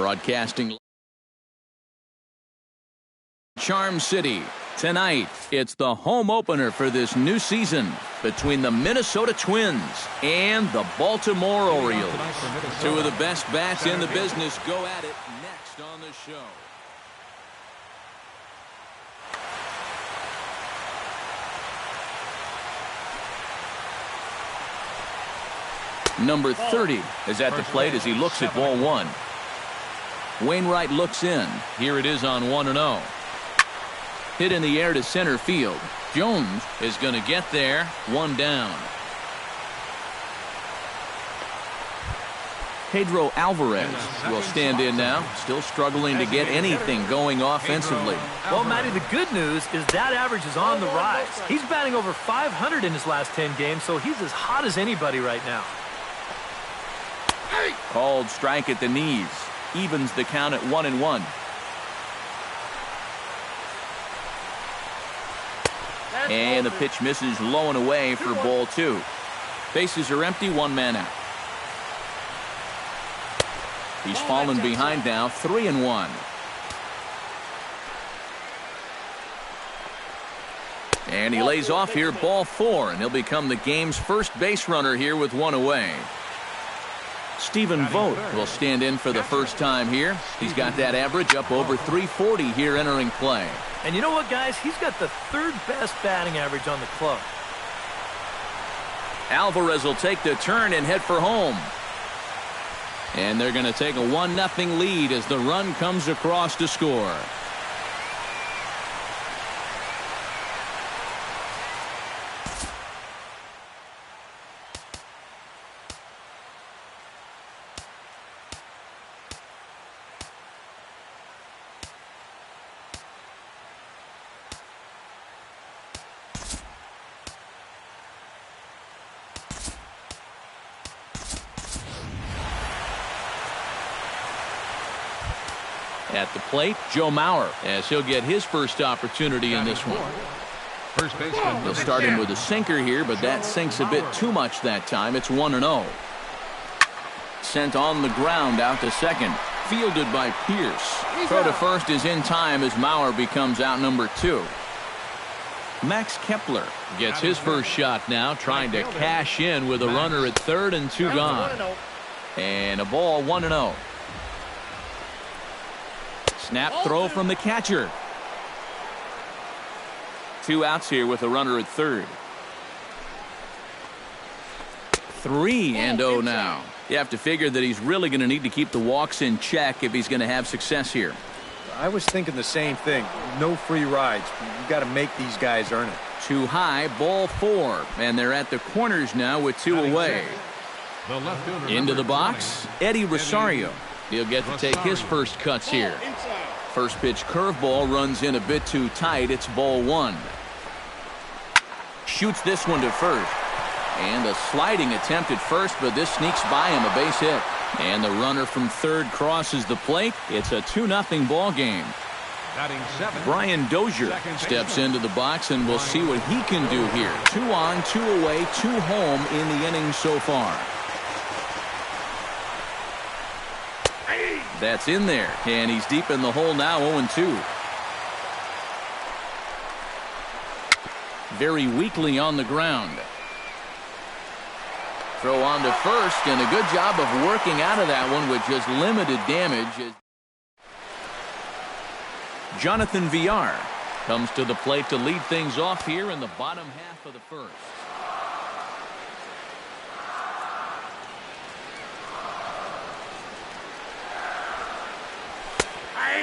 Broadcasting Charm City. Tonight, it's the home opener for this new season between the Minnesota Twins and the Baltimore Orioles. Two of the best bats in the business go at it next on the show. Number 30 is at the plate as he looks at ball one. Wainwright looks in. Here it is on 1-0. Hit in the air to center field. Jones is going to get there. One down. Pedro Alvarez will stand in now. Still struggling to get anything going offensively. Well, Matty, the good news is that average is on the rise. He's batting over 500 in his last 10 games, so he's as hot as anybody right now. Called strike at the knees. Evens the count at 1-1. And the pitch misses low and away for ball two. Bases are empty, one man out. He's fallen behind now, 3-1. And he lays off here, ball four, and he'll become the game's first base runner here with one away. Stephen Vogt will stand in for the first time here. He's got that average up over 340 here entering play. And you know what, guys? He's got the third best batting average on the club. Alvarez will take the turn and head for home. And they're going to take a 1-0 lead as the run comes across to score. At the plate, Joe Mauer, as he'll get his first opportunity in this one. First baseman. He'll start him with a sinker here, but that sinks a bit too much that time. It's 1-0. Sent on the ground out to second. Fielded by Pierce. Throw to first is in time as Mauer becomes out number 2. Max Kepler gets his first shot now, trying to cash in with a runner at third and 2 gone. And a ball, 1-0. Snap throw from the catcher. 2 outs here with a runner at third. 3-0 now. You have to figure that he's really going to need to keep the walks in check if he's going to have success here. I was thinking the same thing. No free rides. You got to make these guys earn it. Too high, ball 4. And they're at the corners now with 2 away. Into the box, Eddie Rosario. He'll get to take his first cuts here. First pitch curveball runs in a bit too tight. It's ball 1. Shoots this one to first. And a sliding attempt at first, but this sneaks by him, a base hit. And the runner from third crosses the plate. It's a 2-0 ball game. Brian Dozier steps into the box, and we'll see what he can do here. 2 on, 2 away, 2 home in the inning so far. That's in there, and he's deep in the hole now, 0-2. Very weakly on the ground. Throw on to first, and a good job of working out of that one with just limited damage. Jonathan Villar comes to the plate to lead things off here in the bottom half of the first.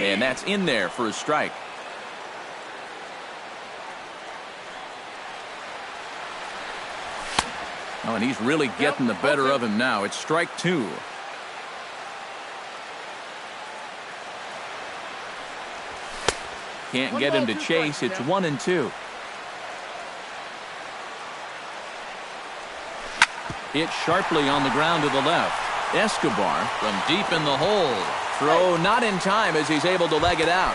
And that's in there for a strike. Oh, and he's really getting the better of him now. It's strike 2. Can't get him to chase. It's 1-2. Hit sharply on the ground to the left. Escobar from deep in the hole. Throw not in time as he's able to leg it out.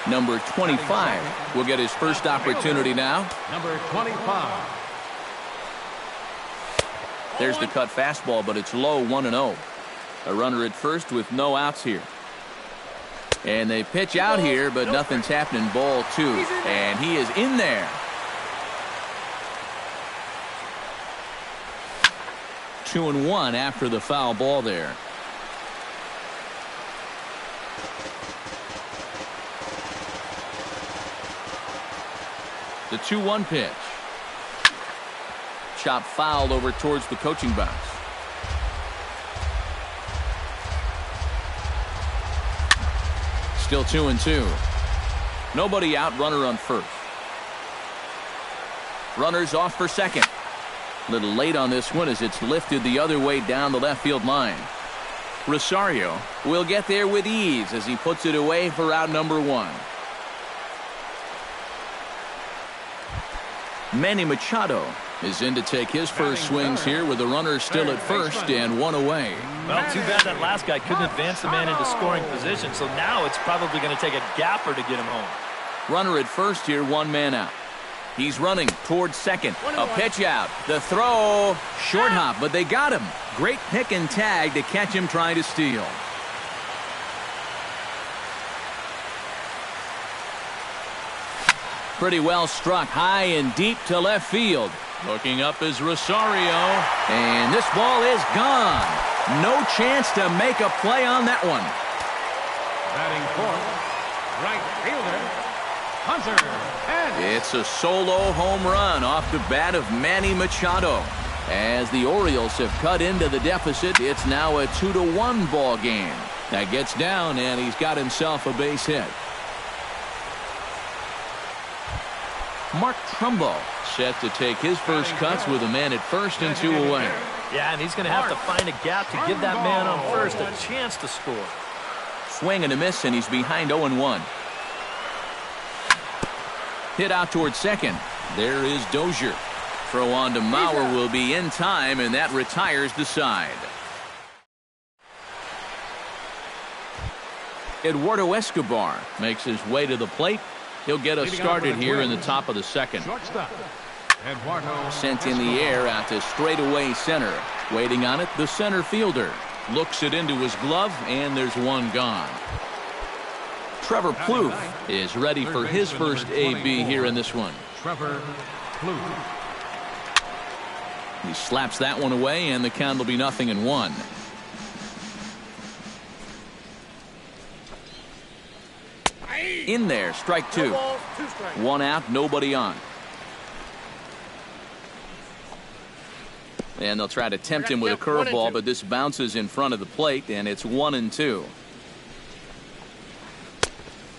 Number 25 will get his first opportunity now. Number 25. There's the cut fastball, but it's low, 1-0. A runner at first with no outs here. And they pitch out here, but nothing's happening. Ball 2. And he is in there. 2-1 after the foul ball there. The 2-1 pitch. Chop fouled over towards the coaching box. Still 2-2. Nobody out, runner on first. Runners off for second. A little late on this one as it's lifted the other way down the left field line. Rosario will get there with ease as he puts it away for out number 1. Manny Machado is in to take his first swings here with the runner still at first and 1 away. Well, too bad that last guy couldn't advance the man into scoring position, so now it's probably going to take a gapper to get him home. Runner at first here, 1 man out. He's running towards second. A pitch out. The throw. Short hop, but they got him. Great pick and tag to catch him trying to steal. Pretty well struck high and deep to left field. Looking up is Rosario. And this ball is gone. No chance to make a play on that one. Batting fourth, right fielder, Hunter. It's a solo home run off the bat of Manny Machado. As the Orioles have cut into the deficit, it's now a 2-1 ball game. That gets down, and he's got himself a base hit. Mark Trumbo set to take his first cuts with a man at first and 2 away. Yeah, and he's going to have to find a gap to give that man on first a chance to score. Swing and a miss, and he's behind 0-1. Hit out towards second. There is Dozier. Throw on to Mauer will be in time, and that retires the side. Eduardo Escobar makes his way to the plate. He'll get us started here in the top of the second. Sent in the air out to straightaway center. Waiting on it, the center fielder. Looks it into his glove, and there's 1 gone. Trevor Plouffe is ready for his first AB here in this one. Trevor Plouffe. He slaps that one away, and the count will be 0-1. In there, strike 2. 1 out, nobody on. And they'll try to tempt him with a curveball, but this bounces in front of the plate, and it's 1-2.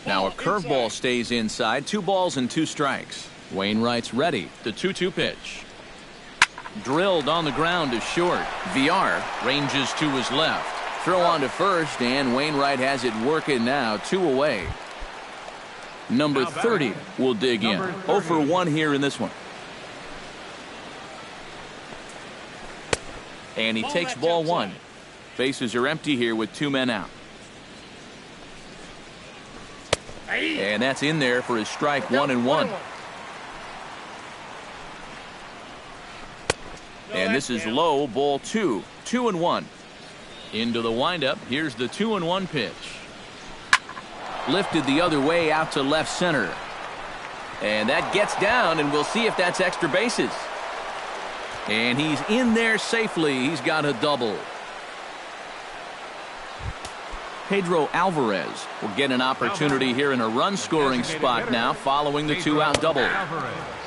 Now a curveball stays inside. 2 balls and 2 strikes. Wainwright's ready. The 2-2 pitch. Drilled on the ground to short. VR ranges to his left. Throw on to first, and Wainwright has it working now. 2 away. Number 30 will dig in. 0-1 here in this one. And he takes ball 1. Bases are empty here with 2 men out. And that's in there for his strike 1-1. And this is low, ball 2. 2-1. Into the windup. Here's the 2-1 pitch. Lifted the other way out to left center. And that gets down, and we'll see if that's extra bases. And he's in there safely. He's got a double. Pedro Alvarez will get an opportunity here in a run-scoring spot now following the 2-out double.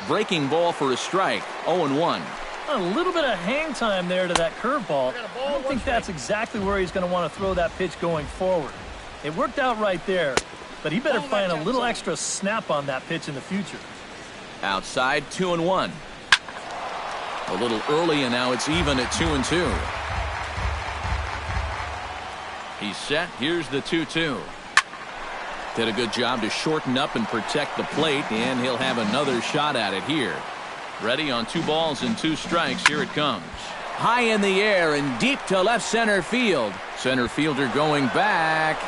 Breaking ball for a strike. 0-1. A little bit of hang time there to that curveball. I don't think that's exactly where he's going to want to throw that pitch going forward. It worked out right there, but he better find a little extra snap on that pitch in the future. Outside, 2-1. A little early, and now it's even at 2-2. He's set. Here's the 2-2. Did a good job to shorten up and protect the plate, and he'll have another shot at it here. Ready on 2 balls and 2 strikes. Here it comes. High in the air and deep to left center field. Center fielder going back.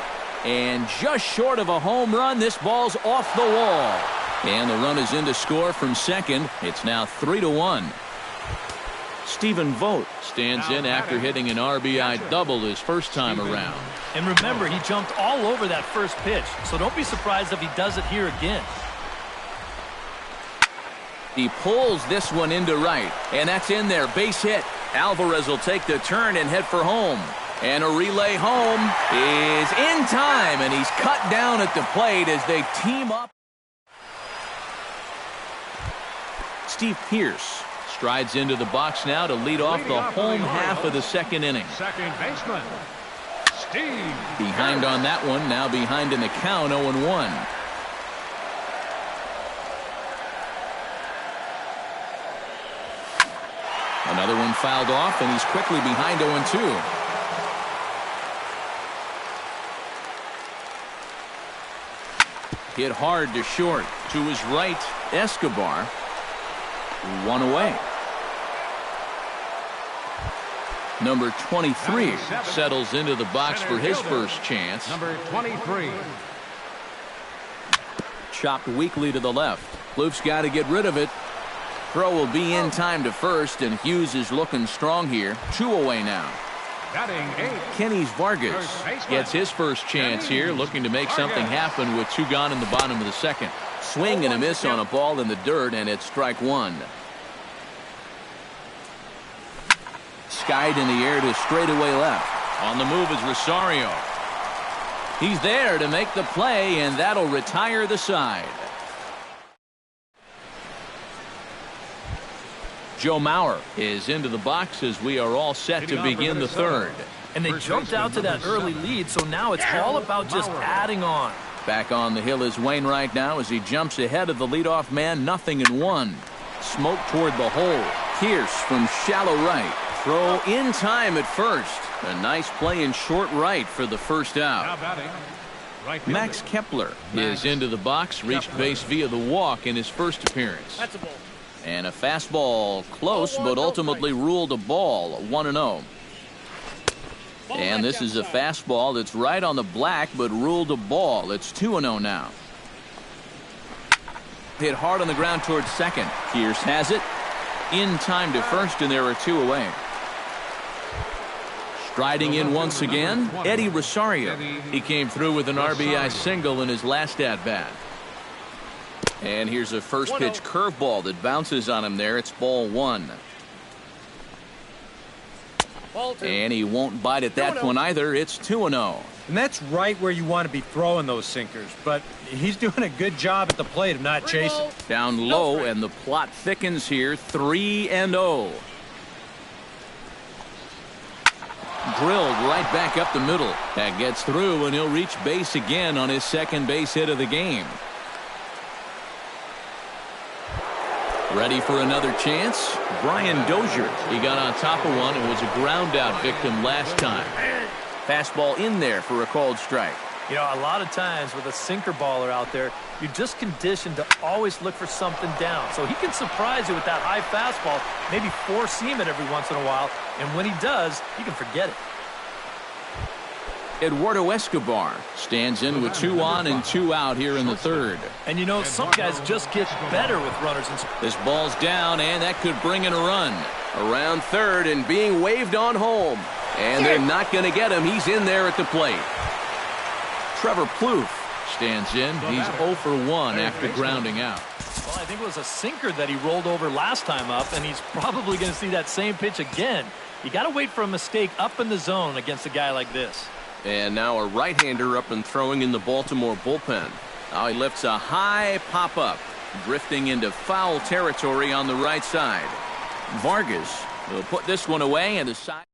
And just short of a home run, this ball's off the wall. And the run is in to score from second. It's now 3-1. Stephen Vogt stands in after hitting an RBI double his first time around. And remember, he jumped all over that first pitch, so don't be surprised if he does it here again. He pulls this one into right, and that's in there. Base hit. Alvarez will take the turn and head for home. And a relay home is in time, and he's cut down at the plate as they team up. Steve Pearce strides into the box now to lead off the home half of the second inning. Second baseman, Steve. Behind on that one, now behind in the count, 0-1. Another one fouled off, and he's quickly behind 0-2. Hit hard to short. To his right, Escobar. One away. Number 23 settles into the box for his first chance. Number 23. Chopped weakly to the left. Plouffe's got to get rid of it. Throw will be in time to first, and Hughes is looking strong here. 2 away now. Batting 8. Kenny's Vargas gets his first chance here, looking to make something happen with 2 gone in the bottom of the second. Swing and a miss on a ball in the dirt, and it's strike 1. Skied in the air to straightaway left. On the move is Rosario. He's there to make the play, and that'll retire the side. Joe Mauer is into the box as we are all set to begin the third. And they jumped out to that early lead, so now it's all about just adding on. Back on the hill is Wainwright now as he jumps ahead of the leadoff man, 0-1. Smoke toward the hole. Pierce from shallow right. Throw in time at first. A nice play in short right for the first out. Max Kepler is into the box, reached base via the walk in his first appearance. That's a ball. And a fastball close, but ultimately ruled a ball, 1-0. And this is a fastball that's right on the black, but ruled a ball. It's 2-0 now. Hit hard on the ground towards second. Pierce has it. In time to first, and there are 2 away. Striding in once again, Eddie Rosario. He came through with an RBI single in his last at-bat. And here's a first pitch curveball that bounces on him there. It's ball 1. And he won't bite at that one either. It's 2-0. And that's right where you want to be throwing those sinkers. But he's doing a good job at the plate of not chasing. Down low, and the plot thickens here. 3-0. Drilled right back up the middle. That gets through, and he'll reach base again on his second base hit of the game. Ready for another chance? Brian Dozier. He got on top of one and was a ground out victim last time. Fastball in there for a called strike. You know, a lot of times with a sinker baller out there, you're just conditioned to always look for something down. So he can surprise you with that high fastball, maybe four-seam it every once in a while, and when he does, you can forget it. Eduardo Escobar stands in with 2 on and 2 out here in the third. And you know, some guys just get better with runners. This ball's down, and that could bring in a run. Around third and being waved on home. And they're not going to get him. He's in there at the plate. Trevor Plouffe stands in. He's 0 for 1 after grounding out. Well, I think it was a sinker that he rolled over last time up, and he's probably going to see that same pitch again. You got to wait for a mistake up in the zone against a guy like this. And now a right-hander up and throwing in the Baltimore bullpen. Now he lifts a high pop-up, drifting into foul territory on the right side. Vargas will put this one away, and the side.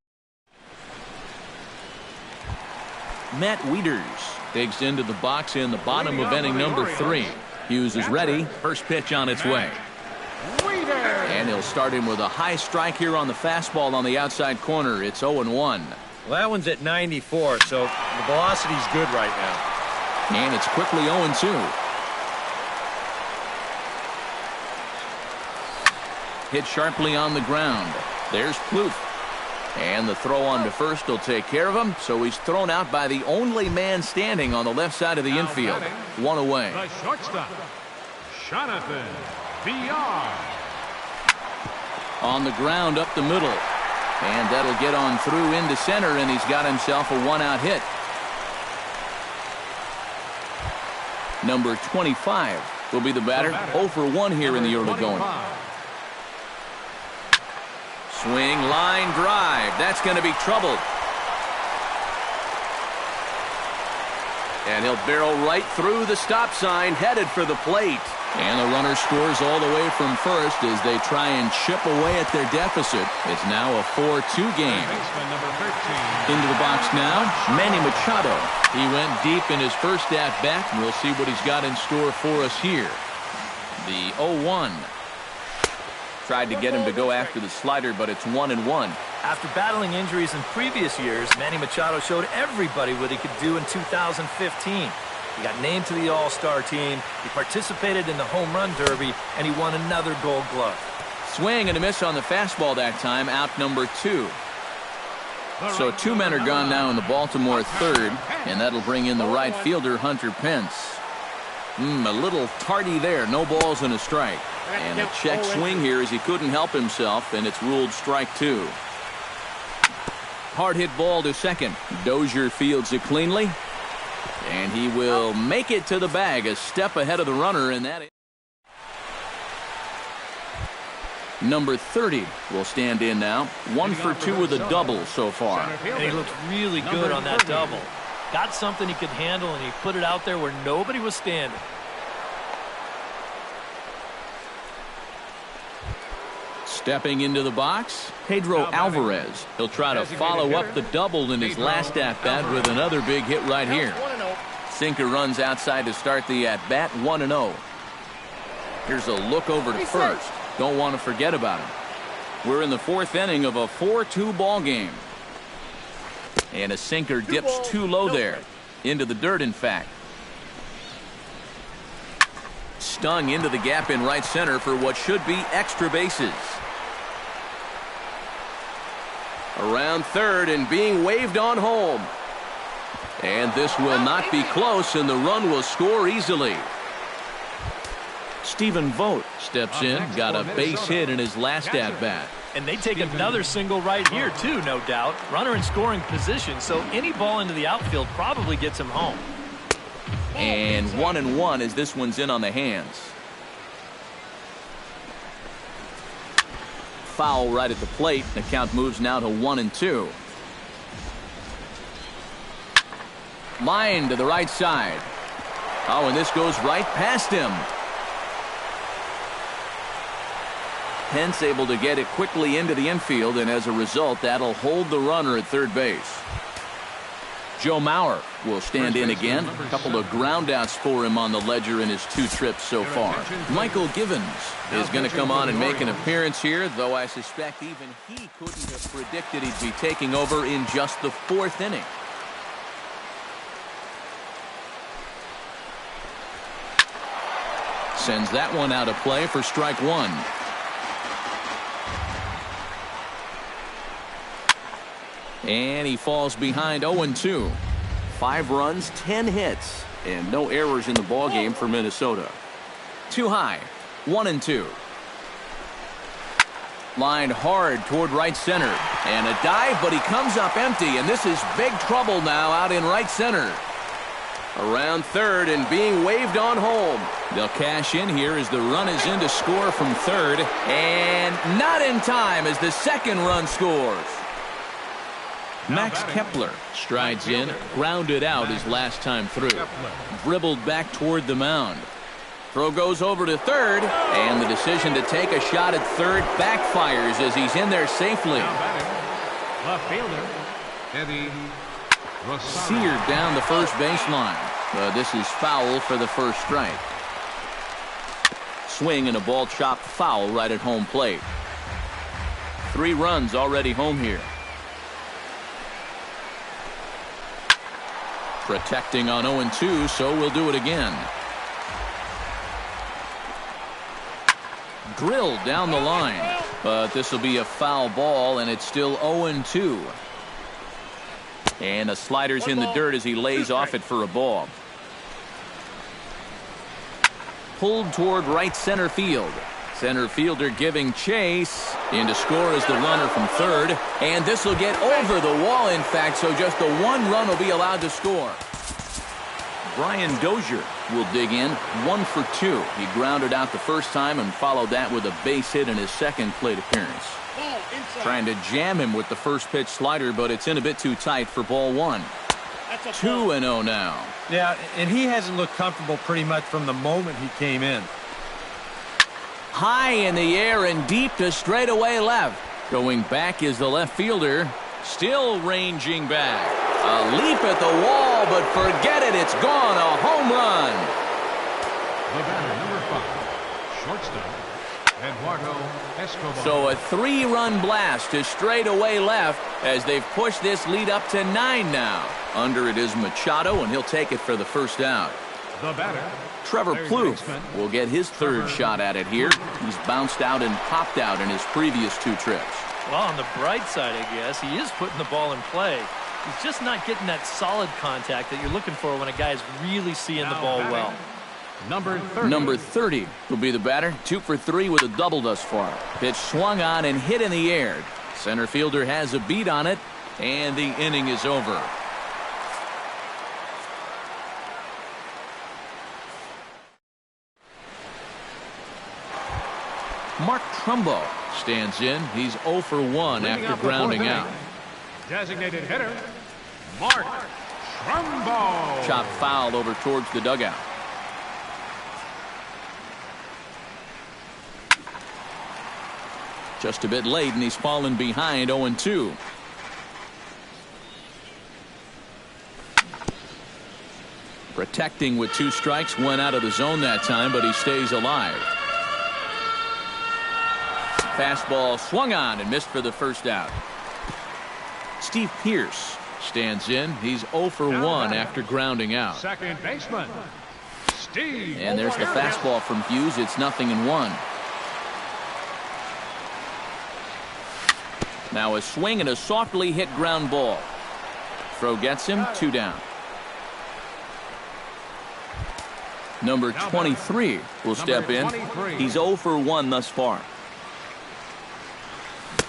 Matt Wieters digs into the box in the bottom of inning number 3. Hughes is ready. First pitch on its way. And he'll start him with a high strike here on the fastball on the outside corner. It's 0-1. Well, that one's at 94, so the velocity's good right now. And it's quickly 0-2. Hit sharply on the ground. There's Plouffe. And the throw on to first will take care of him, so he's thrown out by the only man standing on the left side of the infield. 1 away. The shortstop, Jonathan VR. On the ground up the middle. And that'll get on through into center, and he's got himself a one-out hit. Number 25 will be the batter. 0 for 1 here in the early going. Swing, line drive. That's going to be trouble. And he'll barrel right through the stop sign, headed for the plate. And the runner scores all the way from first as they try and chip away at their deficit. It's now a 4-2 game. Into the box now, Manny Machado. He went deep in his first at-bat, and we'll see what he's got in store for us here. The 0-1. Tried to get him to go after the slider, but it's 1-1. After battling injuries in previous years, Manny Machado showed everybody what he could do in 2015. He got named to the All-Star team, he participated in the Home Run Derby, and he won another Gold Glove. Swing and a miss on the fastball that time, out number 2. So 2 men are gone now in the Baltimore third, and that'll bring in the right fielder, Hunter Pence. A little tardy there, no balls and a strike. And a check swing here as he couldn't help himself, and it's ruled strike 2. Hard hit ball to second. Dozier fields it cleanly. And he will make it to the bag, a step ahead of the runner, and that is number 30 will stand in now. 1 for 2 with a double so far. And he looked really good on that double. Got something he could handle, and he put it out there where nobody was standing. Stepping into the box, Pedro Alvarez. He'll try to follow up the double in his last at-bat with another big hit right here. Sinker runs outside to start the at-bat, 1-0. Here's a look over to first. Don't want to forget about him. We're in the 4th inning of a 4-2 ball game. And a sinker dips too low there. Into the dirt, in fact. Stung into the gap in right center for what should be extra bases. Around third and being waved on home. And this will not be close, and the run will score easily. Stephen Vogt steps in, got a base hit in his last at-bat. And they take another single right here, too, no doubt. Runner in scoring position, so any ball into the outfield probably gets him home. And 1-1 as this one's in on the hands. Foul right at the plate. The count moves now to 1-2. Line to the right side. Oh, and this goes right past him. Pence able to get it quickly into the infield, and as a result, that'll hold the runner at third base. Joe Mauer will stand in again. A couple of groundouts for him on the ledger in his 2 trips so far. Michael Givens is going to come on and make an appearance here, though I suspect even he couldn't have predicted he'd be taking over in just the 4th inning. Sends that one out of play for strike 1. And he falls behind 0-2. 5 runs, 10 hits, and no errors in the ballgame for Minnesota. Too high, 1-2. Lined hard toward right center. And a dive, but he comes up empty, and this is big trouble now out in right center. Around third and being waved on home. They'll cash in here as the run is in to score from third. And not in time as the second run scores. Max Kepler strides in, grounded out his last time through. Dribbled back toward the mound. Throw goes over to third, and the decision to take a shot at third backfires as he's in there safely. Left fielder, Eddie Rosario. Seared down the first baseline. This is foul for the first strike. Swing and a ball chopped foul right at home plate. 3 runs already home here. Protecting on 0-2, so we'll do it again. Drilled down the line, but this will be a foul ball, and it's still 0-2. And a slider's in the dirt as he lays off it for a ball. Pulled toward right center field. Center fielder giving chase. In to score is the runner from third. And this will get over the wall, in fact, so just the one run will be allowed to score. Brian Dozier will dig in, 1 for 2. He grounded out the first time and followed that with a base hit in his second plate appearance. Trying to jam him with the first pitch slider, but it's in a bit too tight for ball 1. 2-0 now. Yeah, and he hasn't looked comfortable pretty much from the moment he came in. High in the air and deep to straightaway left. Going back is the left fielder. Still ranging back. A leap at the wall, but forget it. It's gone. A home run. The batter, number 5, shortstop, Eduardo Escobar. So a 3-run blast to straightaway left as they've pushed this lead up to 9 now. Under it is Machado, and he'll take it for the first out. The batter, Trevor third Plouffe baseman, will get his third shot at it here. He's bounced out and popped out in his previous 2 trips. Well, on the bright side, I guess, he is putting the ball in play. He's just not getting that solid contact that you're looking for when a guy's really seeing the ball well. Number 30. Number 30 will be the batter. 2 for 3 with a double thus far. Pitch swung on and hit in the air. Center fielder has a beat on it, and the inning is over. Mark Trumbo stands in. He's 0 for 1 after grounding out. Designated hitter, Mark Trumbo. Chop foul over towards the dugout. Just a bit late, and he's fallen behind 0-2. Protecting with 2 strikes, went out of the zone that time, but he stays alive. Fastball swung on and missed for the first out. Steve Pearce stands in. He's 0 for 1 after grounding out. Second baseman, Steve. And there's the fastball from Hughes. It's 0-1. Now a swing and a softly hit ground ball. Throw gets him, 2 down. Number 23 will step in. He's 0 for 1 thus far.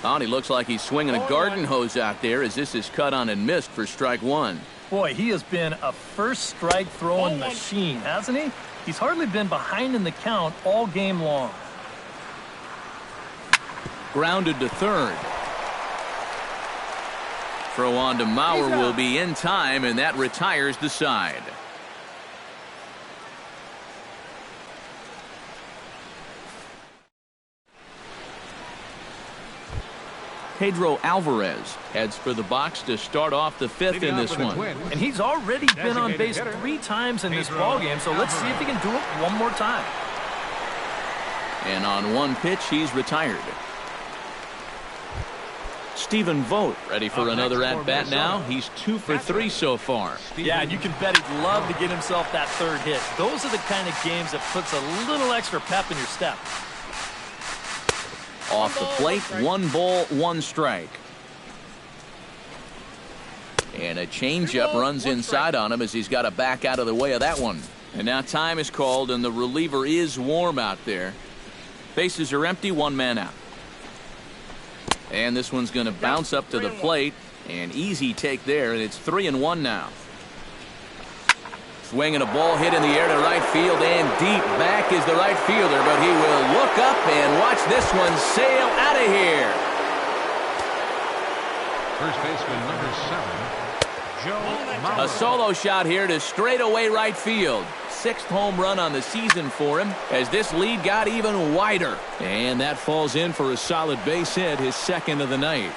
Oh, he looks like he's swinging a garden hose out there as this is cut on and missed for strike 1. Boy, he has been a first strike throwing machine, hasn't he? He's hardly been behind in the count all game long. Grounded to third. Throw on to Mauer will be in time, and that retires the side. Pedro Alvarez heads for the box to start off the 5th in this one. And he's already been on base 3 times in this ballgame, so let's see if he can do it one more time. And on 1 pitch, he's retired. Stephen Vogt ready for another at-bat now. He's 2 for 3 so far. Yeah, and you can bet he'd love to get himself that 3rd hit. Those are the kind of games that puts a little extra pep in your step. Off the plate, 1 ball, 1 strike. And a changeup runs inside on him as he's got to back out of the way of that one. And now time is called, and the reliever is warm out there. Bases are empty, 1 man out. And this one's going to bounce up to the plate. An easy take there, and it's 3-1 now. Swinging a ball hit in the air to right field and deep. Back is the right fielder, but he will look up and watch this one sail out of here. First baseman, number 7, Joe Mauer. A solo shot here to straightaway right field. 6th home run on the season for him as this lead got even wider. And that falls in for a solid base hit, his 2nd of the night.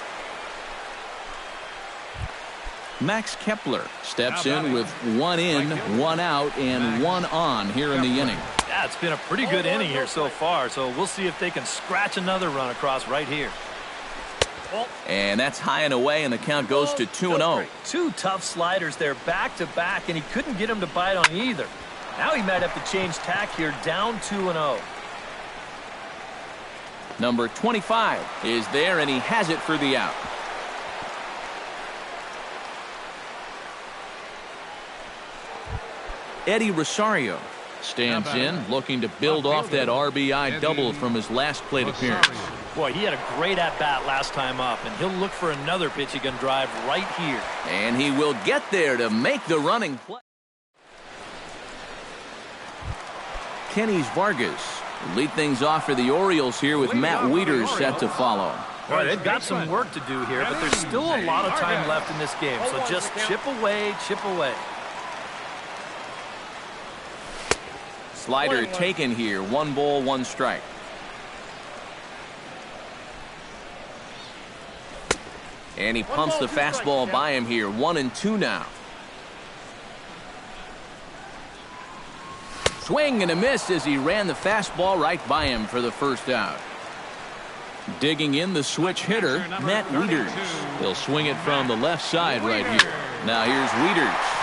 Max Kepler steps in with 1 in, 1 out, and 1 on here in the inning. Yeah, it's been a pretty good inning here so far, so we'll see if they can scratch another run across right here. And that's high and away, and the count goes to 2-0. 2 tough sliders there back-to-back, and he couldn't get him to bite on either. Now he might have to change tack here, down 2-0. Number 25 is there, and he has it for the out. Eddie Rosario Stands in, looking to build off that RBI double from his last plate appearance. Boy, he had a great at-bat last time up, and he'll look for another pitch he can drive right here. And he will get there to make the running play. Kenny's Vargas will lead things off for the Orioles here with Matt Wieters set to follow. Boy, they've got some work to do here, but there's still a lot of time left in this game, so just chip away, chip away. Slider taken here, 1 ball, 1 strike. And he pumps the fastball by him here, 1-2 now. Swing and a miss as he ran the fastball right by him for the first out. Digging in the switch hitter, Matt Wieters. He'll swing it from the left side right here. Now here's Wieters.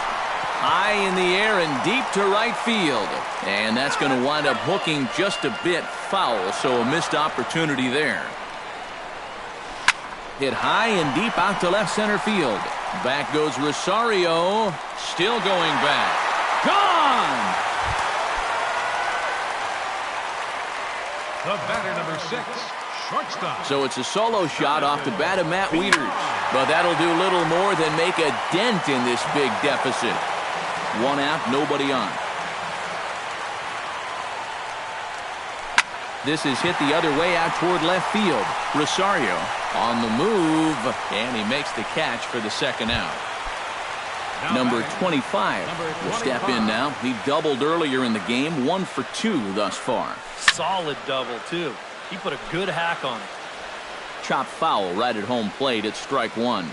High in the air and deep to right field. And that's going to wind up hooking just a bit foul, so a missed opportunity there. Hit high and deep out to left center field. Back goes Rosario. Still going back. Gone! The batter, number 6, shortstop. So it's a solo shot off the bat of Matt Wieters. But that'll do little more than make a dent in this big deficit. 1 out, nobody on. This is hit the other way out toward left field. Rosario on the move, and he makes the catch for the second out. Number 25 will step in now. He doubled earlier in the game, 1 for 2 thus far. Solid double, too. He put a good hack on it. Chop foul right at home plate. It's strike 1.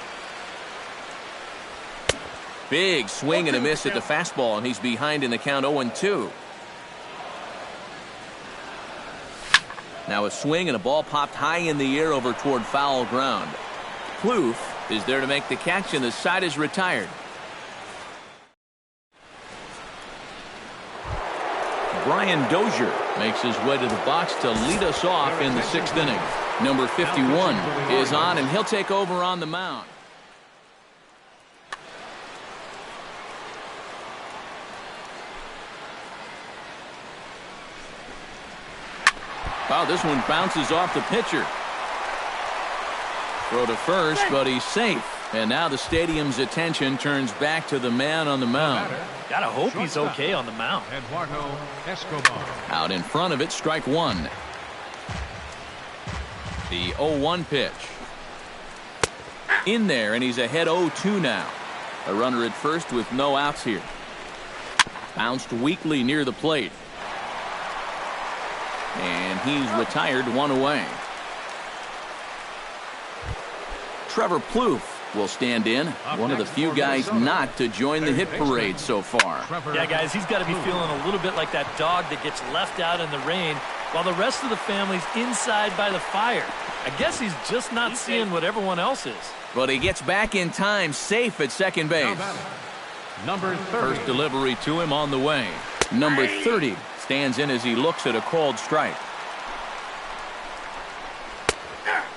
Big swing and a miss at the fastball, and he's behind in the count 0-2. Now a swing and a ball popped high in the air over toward foul ground. Plouffe is there to make the catch, and the side is retired. Brian Dozier makes his way to the box to lead us off in the 6th inning. Number 51 is on, and he'll take over on the mound. Oh, this one bounces off the pitcher. Throw to first, but he's safe. And now the stadium's attention turns back to the man on the mound. Gotta hope he's okay on the mound. Eduardo Escobar. Out in front of it, strike 1. The 0-1 pitch. In there, and he's ahead 0-2 now. A runner at first with no outs here. Bounced weakly near the plate. And he's retired, 1 away. Trevor Plouffe will stand in. One of the few guys not to join the hit parade so far. Yeah, guys, he's got to be feeling a little bit like that dog that gets left out in the rain while the rest of the family's inside by the fire. I guess he's just not seeing what everyone else is. But he gets back in time, safe at second base. Number 30. First delivery to him on the way. Number 30 stands in as he looks at a called strike.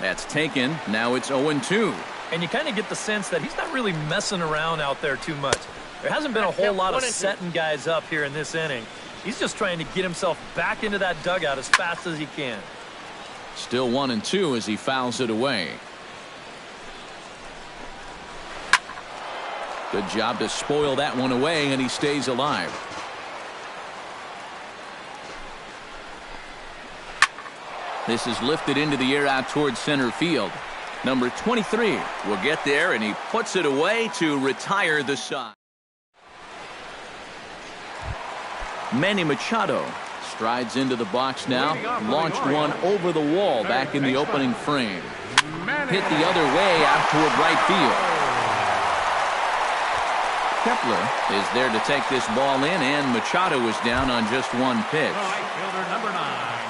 That's taken. Now it's 0-2. And you kind of get the sense that he's not really messing around out there too much. There hasn't been a whole lot of setting guys up here in this inning. He's just trying to get himself back into that dugout as fast as he can. Still 1-2 as he fouls it away. Good job to spoil that one away, and he stays alive. This is lifted into the air out towards center field. Number 23 will get there, and he puts it away to retire the side. Manny Machado strides into the box now. Launched one over the wall back in the opening frame. Hit the other way out toward right field. Kepler is there to take this ball in, and Machado is down on just 1 pitch.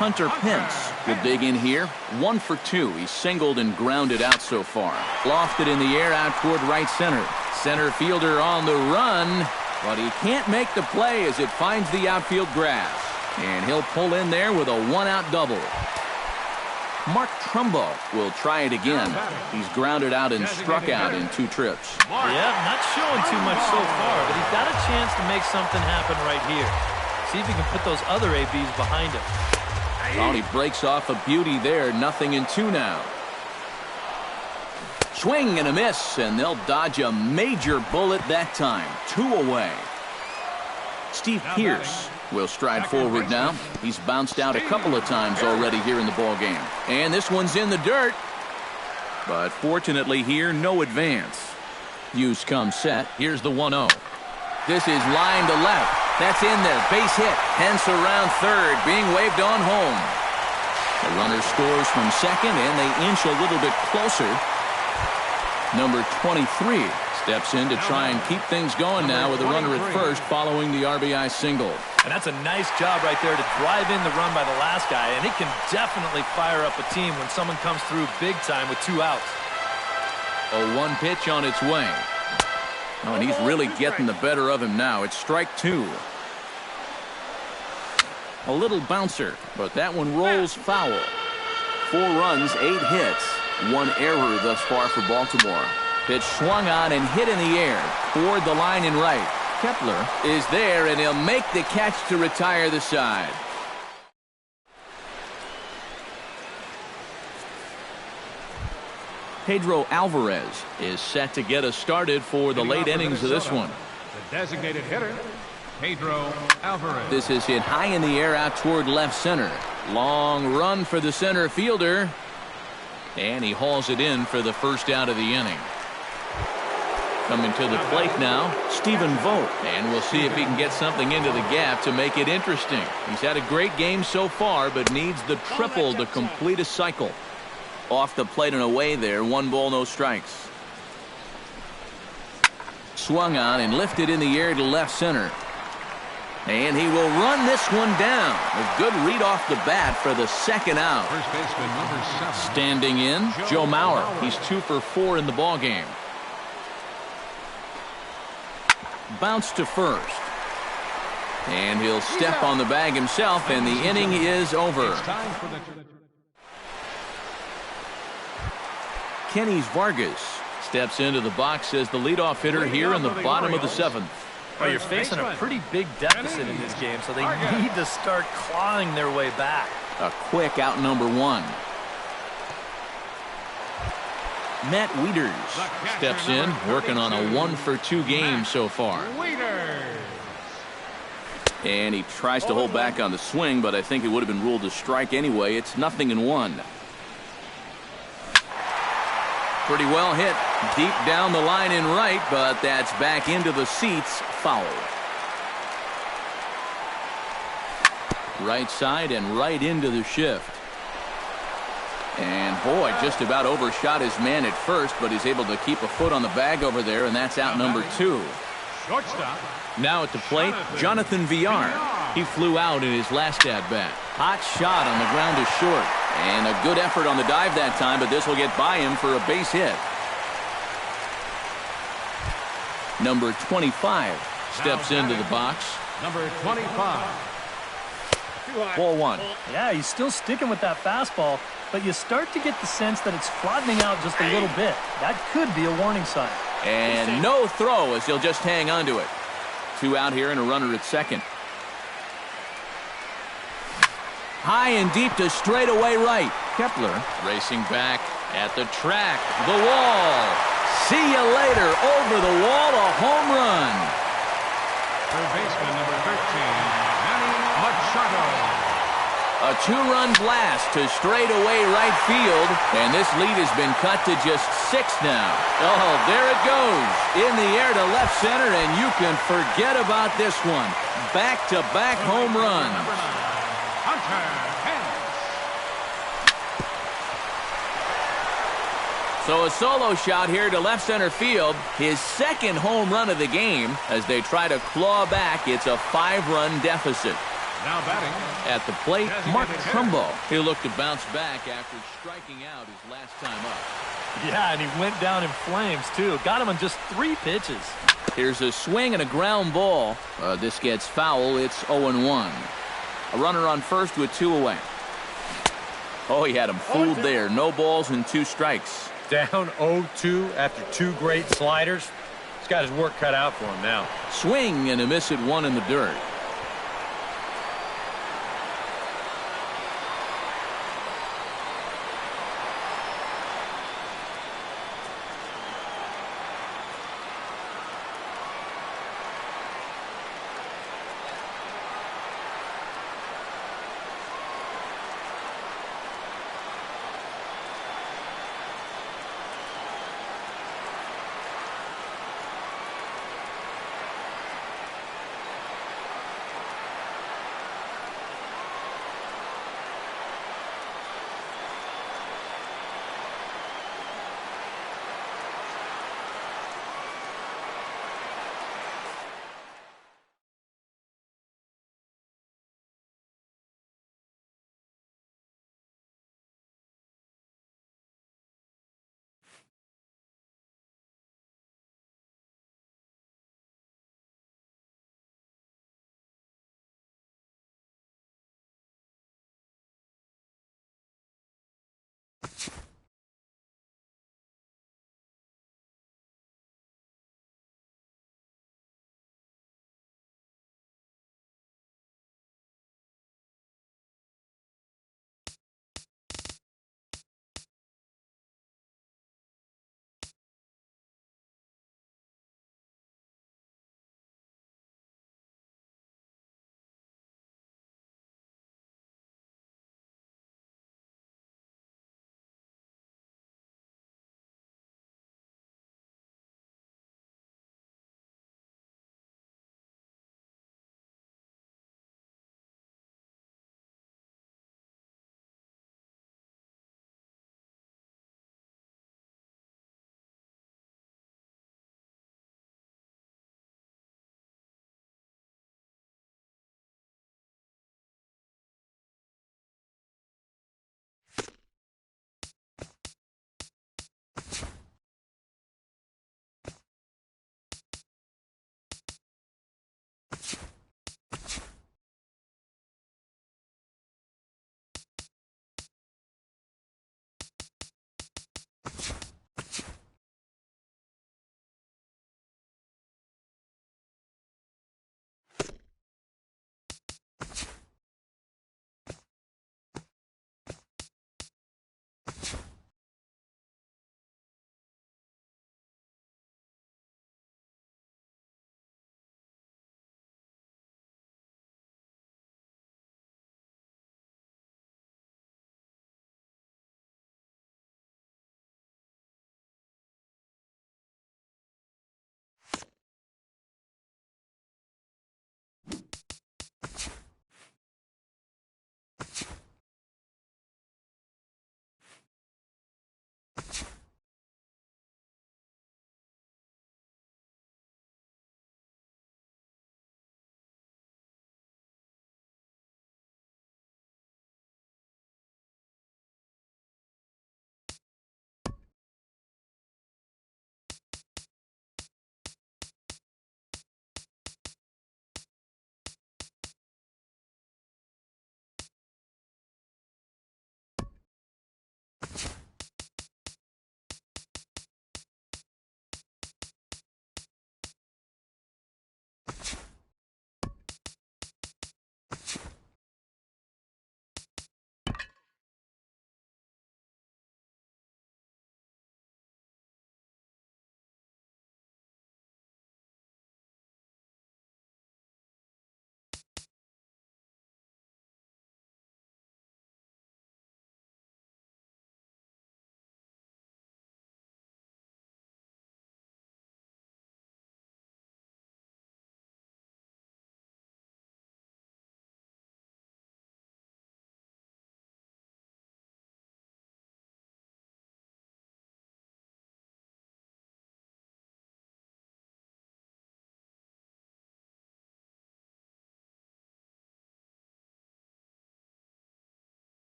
Hunter Pence will dig in here. 1 for 2. He's singled and grounded out so far. Lofted in the air out toward right center. Center fielder on the run, but he can't make the play as it finds the outfield grass. And he'll pull in there with a 1-out double. Mark Trumbo will try it again. He's grounded out and struck out in 2 trips. Yeah, not showing too much so far, but he's got a chance to make something happen right here. See if he can put those other ABs behind him. Oh, he breaks off a beauty there. 0-2 now. Swing and a miss, and they'll dodge a major bullet that time. 2 away. Steve Pierce will stride forward now. He's bounced out a couple of times already here in the ball game. And this one's in the dirt. But fortunately here, no advance. Hughes comes set. Here's the 1-0. This is line to left. That's in there. Base hit. Hence around third. Being waved on home. The runner scores from second, and they inch a little bit closer. Number 23 steps in to try and keep things going now with a runner at first following the RBI single. And that's a nice job right there to drive in the run by the last guy. And it can definitely fire up a team when someone comes through big time with 2 outs. A 1 pitch on its way. Oh, and he's really getting the better of him now. It's strike 2. A little bouncer, but that one rolls foul. 4 runs, 8 hits, 1 error thus far for Baltimore. Pitch swung on and hit in the air toward the line and right. Kepler is there, and he'll make the catch to retire the side. Pedro Alvarez is set to get us started for the late innings of this one. The designated hitter, Pedro Alvarez. This is hit high in the air out toward left center. Long run for the center fielder. And he hauls it in for the first out of the inning. Coming to the plate now, Stephen Vogt. And we'll see if he can get something into the gap to make it interesting. He's had a great game so far, but needs the triple to complete a cycle. Off the plate and away there. 1 ball, no strikes. Swung on and lifted in the air to left center. And he will run this one down. A good read off the bat for the second out. First baseman number 7. Standing in, Joe Mauer. He's 2 for 4 in the ball game. Bounce to first. And he'll step on the bag himself, and the inning is over. Kenny Vargas steps into the box as the leadoff hitter here in the bottom of the 7th. Well, you're facing a pretty big deficit in this game, so they need to start clawing their way back. A quick out number 1. Matt Wieters steps in, working on a 1-for-2 game so far. And he tries to hold back on the swing, but I think it would have been ruled a strike anyway. It's 0-1. Pretty well hit deep down the line in right, but that's back into the seats. Foul. Right side and right into the shift. And boy, just about overshot his man at first, but he's able to keep a foot on the bag over there, and that's out number 2. Shortstop. Now at the plate, Jonathan Villar. He flew out in his last at-bat. Hot shot on the ground to short. And a good effort on the dive that time, but this will get by him for a base hit. Number 25 steps into the box. Number 25. Ball 1. Yeah, he's still sticking with that fastball, but you start to get the sense that it's flattening out just a little bit. That could be a warning sign. And no throw as he'll just hang on to it. 2 out here and a runner at second. High and deep to straightaway right. Kepler racing back at the track. The wall. See you later. Over the wall, a home run. Third baseman number 13, Manny Machado. A 2-run blast to straightaway right field, and this lead has been cut to just 6 now. Oh, there it goes. In the air to left center, and you can forget about this one. Back-to-back home runs. So a solo shot here to left center field. His second home run of the game as they try to claw back. It's a 5-run deficit. Now batting at the plate, Mark Trumbo. He'll look to bounce back after striking out his last time up. Yeah, and he went down in flames, too. Got him on just 3 pitches. Here's a swing and a ground ball. This gets foul. It's 0-1. A runner on first with 2 away. Oh, he had him fooled there. No balls and 2 strikes. Down 0-2 after 2 great sliders. He's got his work cut out for him now. Swing and a miss at 1 in the dirt.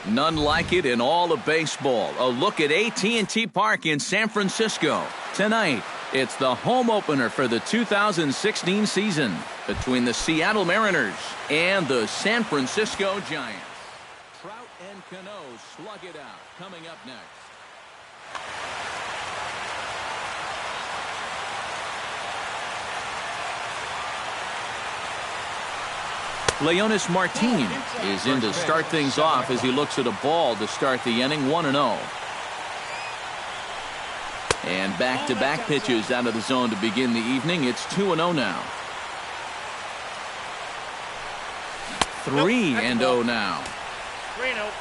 None like it in all of baseball. A look at AT&T Park in San Francisco. Tonight, it's the home opener for the 2016 season between the Seattle Mariners and the San Francisco Giants. Trout and Cano slug it out. Coming up next. Leonis Martin is in to start things off as he looks at a ball to start the inning, 1-0. And back-to-back pitches out of the zone to begin the evening. It's 2-0 now. 3-0 now. 3-0.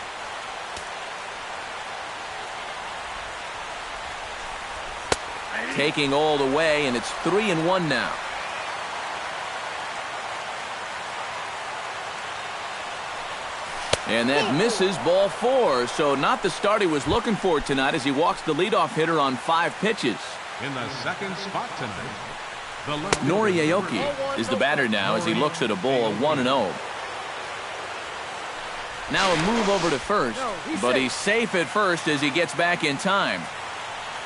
Taking all the way, and it's 3-1 now. And that misses, ball 4. So not the start he was looking for tonight as he walks the leadoff hitter on 5 pitches. In the second spot tonight, the left Nori Aoki is the batter now as he looks at a ball, 1-0. Now a move over to first, but he's safe at first as he gets back in time.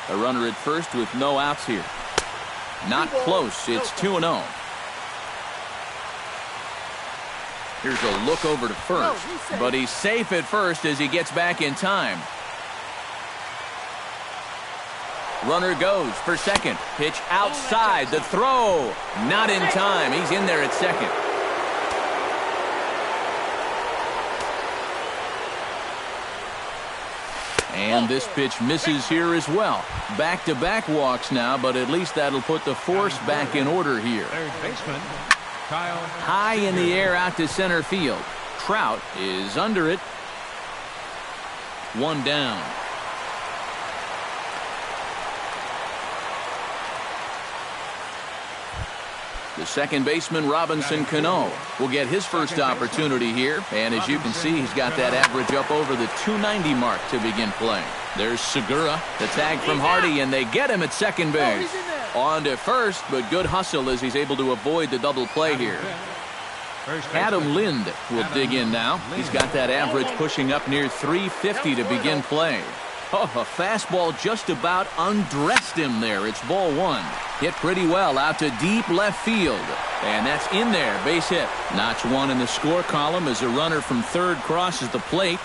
A runner at first with no outs here. Not close. It's 2-0. Here's a look over to first, but he's safe at first as he gets back in time. Runner goes for second. Pitch outside. The throw. Not in time. He's in there at second. And this pitch misses here as well. Back-to-back walks now, but at least that'll put the force back in order here. third baseman, Kyle. High in the air out to center field. Trout is under it. 1 down. The second baseman, Robinson Cano, will get his first opportunity here. And as you can see, he's got that average up over the 290 mark to begin playing. There's Segura, the tag from Hardy, and they get him at second base. On to first, but good hustle as he's able to avoid the double play here. Adam Lind will dig in now. He's got that average pushing up near 350 to begin play. Oh, a fastball just about undressed him there. It's ball 1. Hit pretty well out to deep left field. And that's in there, base hit. Notch 1 in the score column as a runner from third crosses the plate.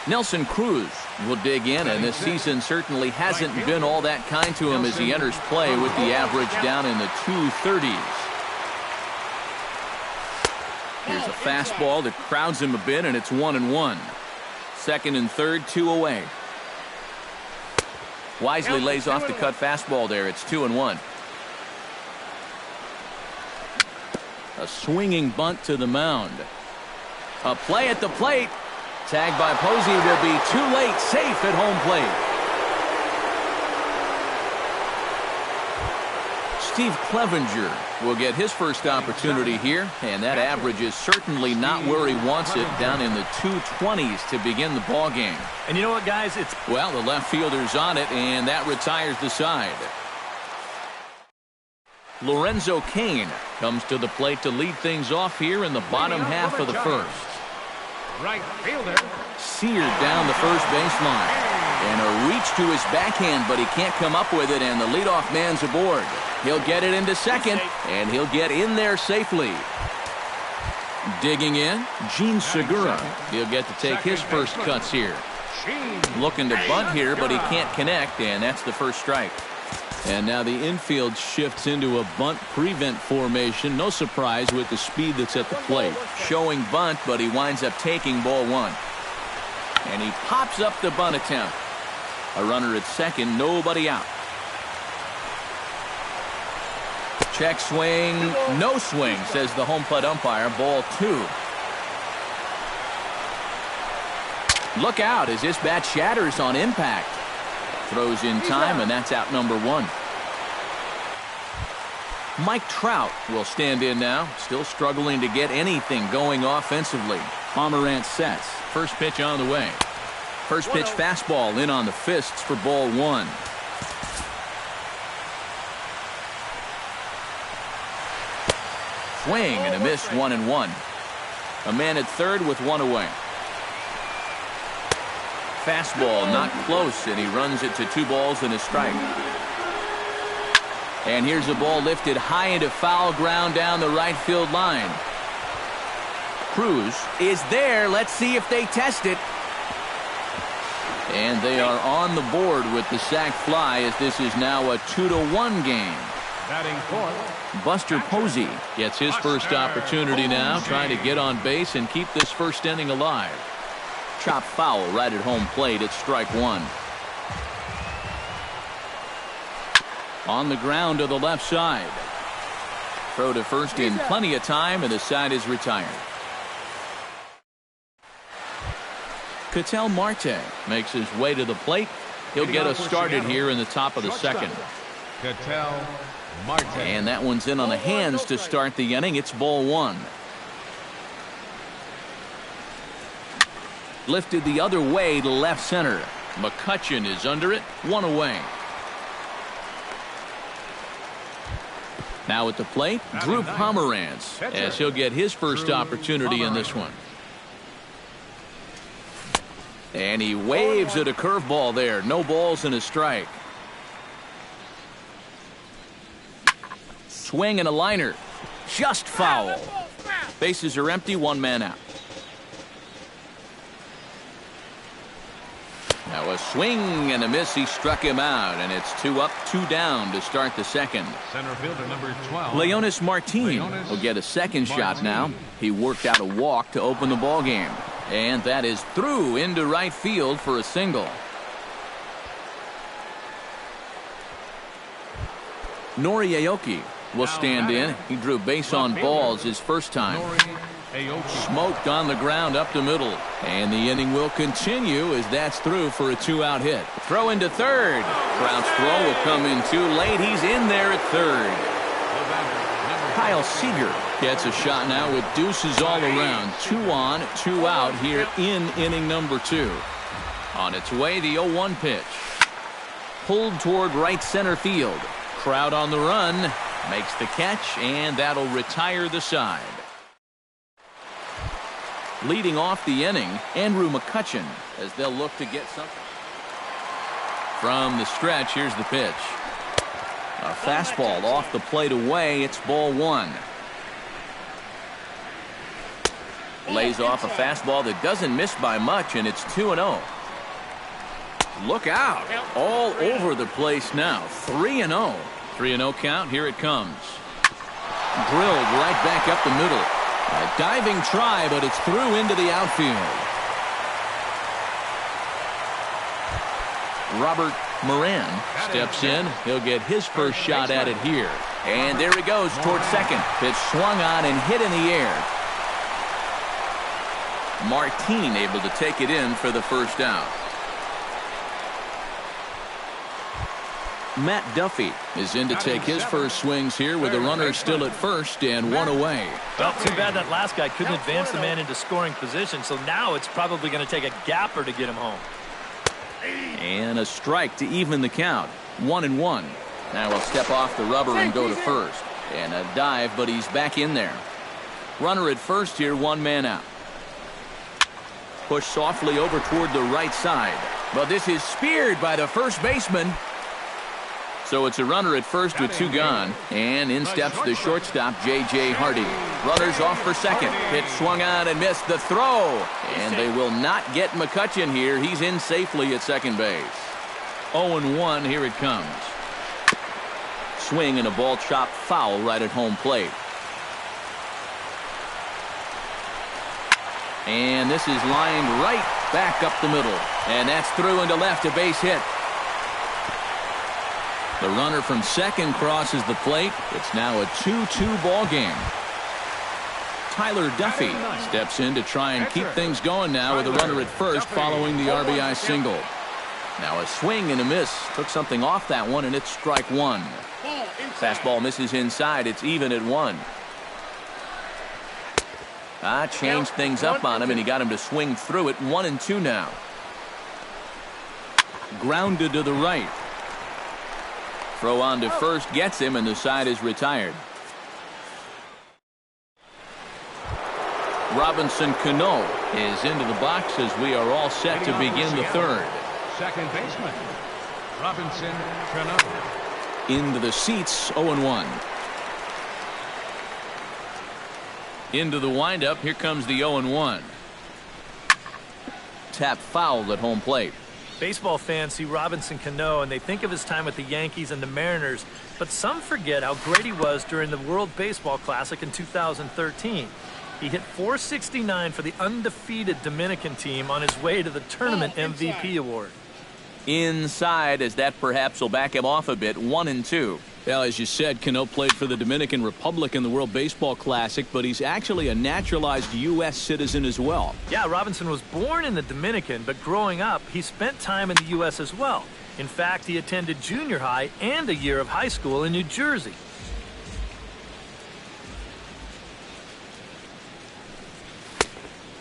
Nelson Cruz will dig in, and this season certainly hasn't been all that kind to him as he enters play with the average down in the 230s. Here's a fastball that crowds him a bit, and it's 1-1. Second and third, 2 away. Wisely lays off the cut fastball there. It's 2-1. A swinging bunt to the mound. A play at the plate. Tagged by Posey will be too late. Safe at home plate. Steve Clevenger will get his first opportunity here, and that average is certainly not where he wants it, down in the 220s to begin the ball game. And you know what, guys? Well, the left fielder's on it, and that retires the side. Lorenzo Cain comes to the plate to lead things off here in the bottom half of the first. Right fielder. Seared down the first baseline. And a reach to his backhand, but he can't come up with it, and the leadoff man's aboard. He'll get it into second, and he'll get in there safely. Digging in, Gene Segura. He'll get to take his first cuts here. Looking to bunt here, but he can't connect, and that's the first strike. And now the infield shifts into a bunt prevent formation. No surprise with the speed that's at the plate. Showing bunt, but he winds up taking ball 1. And he pops up the bunt attempt. A runner at second, nobody out. Check swing, no swing, says the home plate umpire. Ball 2. Look out as this bat shatters on impact. Throws in time, and that's out number 1. Mike Trout will stand in now, still struggling to get anything going offensively. Pomerantz sets. First pitch on the way. First pitch fastball in on the fists for ball 1. Swing and a miss, 1-1. A man at third with one away. Fastball not close, and he runs it to 2 balls and a strike. And here's a ball lifted high into foul ground down the right field line. Cruz is there. Let's see if they test it. And they are on the board with the sac fly, as this is now a 2-1 game. Batting fourth, Buster Posey gets his first opportunity now, trying to get on base and keep this first inning alive. Chop foul right at home plate. It's strike 1. On the ground to the left side. Throw to first in plenty of time, and the side is retired. Ketel Marte makes his way to the plate. He'll get us started here in the top of the second. Ketel Marte. And that one's in on the hands to start the inning. It's ball 1. Lifted the other way to left center. McCutchen is under it. 1 away. Now at the plate, Drew Pomeranz, as he'll get his first opportunity in this one. And he waves at a curveball there. No balls and a strike. Swing and a liner. Just foul. Bases are empty. 1 man out. Now a swing and a miss. He struck him out, and it's 2 up, 2 down to start the second. Center fielder number 12. Leonis Martin will get a second shot now. He worked out a walk to open the ball game. And that is through into right field for a single. Nori Aoki will stand in. He drew base on balls his first time. Smoked on the ground up the middle. And the inning will continue as that's through for a 2-out hit. Throw into third. Brown's throw will come in too late. He's in there at third. Kyle Seager gets a shot now with deuces all around. 2 on, 2 out here in inning number 2. On its way, the 0-1 pitch. Pulled toward right center field. Crowd on the run. Makes the catch, and that'll retire the side. Leading off the inning, Andrew McCutchen, as they'll look to get something. From the stretch, here's the pitch. A fastball off the plate away. It's ball 1. Lays off a fastball that doesn't miss by much, and it's 2-0. Look out. All over the place now. 3-0. 3-0 count. Here it comes. Drilled right back up the middle. A diving try, but it's through into the outfield. Robert Moran steps in. He'll get his first shot at it here. And there he goes towards second. Pitch swung on and hit in the air. Martin able to take it in for the first out. Matt Duffy is in to take his first swings here with a runner still at first and 1 away. Well, too bad that last guy couldn't advance the man into scoring position, so now it's probably going to take a gapper to get him home. And a strike to even the count. 1-1. Now he'll step off the rubber and go to first. And a dive, but he's back in there. Runner at first here, 1 man out. Push softly over toward the right side. But this is speared by the first baseman. So it's a runner at first with 2 gone. And in steps the shortstop, J.J. Hardy. Runners off for second. Pitch swung on and missed the throw. And they will not get McCutchen here. He's in safely at second base. 0-1, here it comes. Swing and a ball chopped foul right at home plate. And this is lined right back up the middle. And that's through into left, a base hit. The runner from second crosses the plate. It's now a 2-2 ball game. Tyler Duffy steps in to try and keep things going now with a runner at first following the RBI single. Now a swing and a miss. Took something off that one, and it's strike 1. Fastball misses inside. It's even at 1. Changed things up on him, and he got him to swing through it. 1-2 now. Grounded to the right. Throw on to first gets him, and the side is retired. Robinson Cano is into the box as we are all set to begin the third. Second baseman, Robinson Cano. Into the seats, 0-1. Into the windup, here comes the 0-1. Tap fouled at home plate. Baseball fans see Robinson Cano and they think of his time with the Yankees and the Mariners, but some forget how great he was during the World Baseball Classic in 2013. He hit .469 for the undefeated Dominican team on his way to the tournament MVP award. Inside, as that perhaps will back him off a bit, 1-2. Well, as you said, Cano played for the Dominican Republic in the World Baseball Classic, but he's actually a naturalized U.S. citizen as well. Yeah, Robinson was born in the Dominican, but growing up, he spent time in the U.S. as well. In fact, he attended junior high and a year of high school in New Jersey.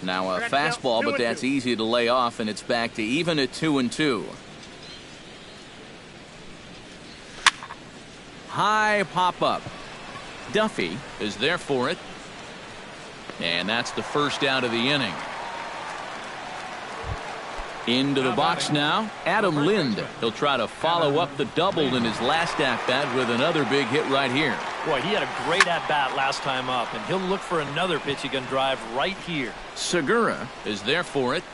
Now a fastball, but that's easy to lay off, and it's back to even at 2-2. High pop-up. Duffy is there for it. And that's the first out of the inning. Into the box now, Adam Lind. He'll try to follow up the double in his last at-bat with another big hit right here. Boy, he had a great at-bat last time up, and he'll look for another pitch he can drive right here. Segura is there for it.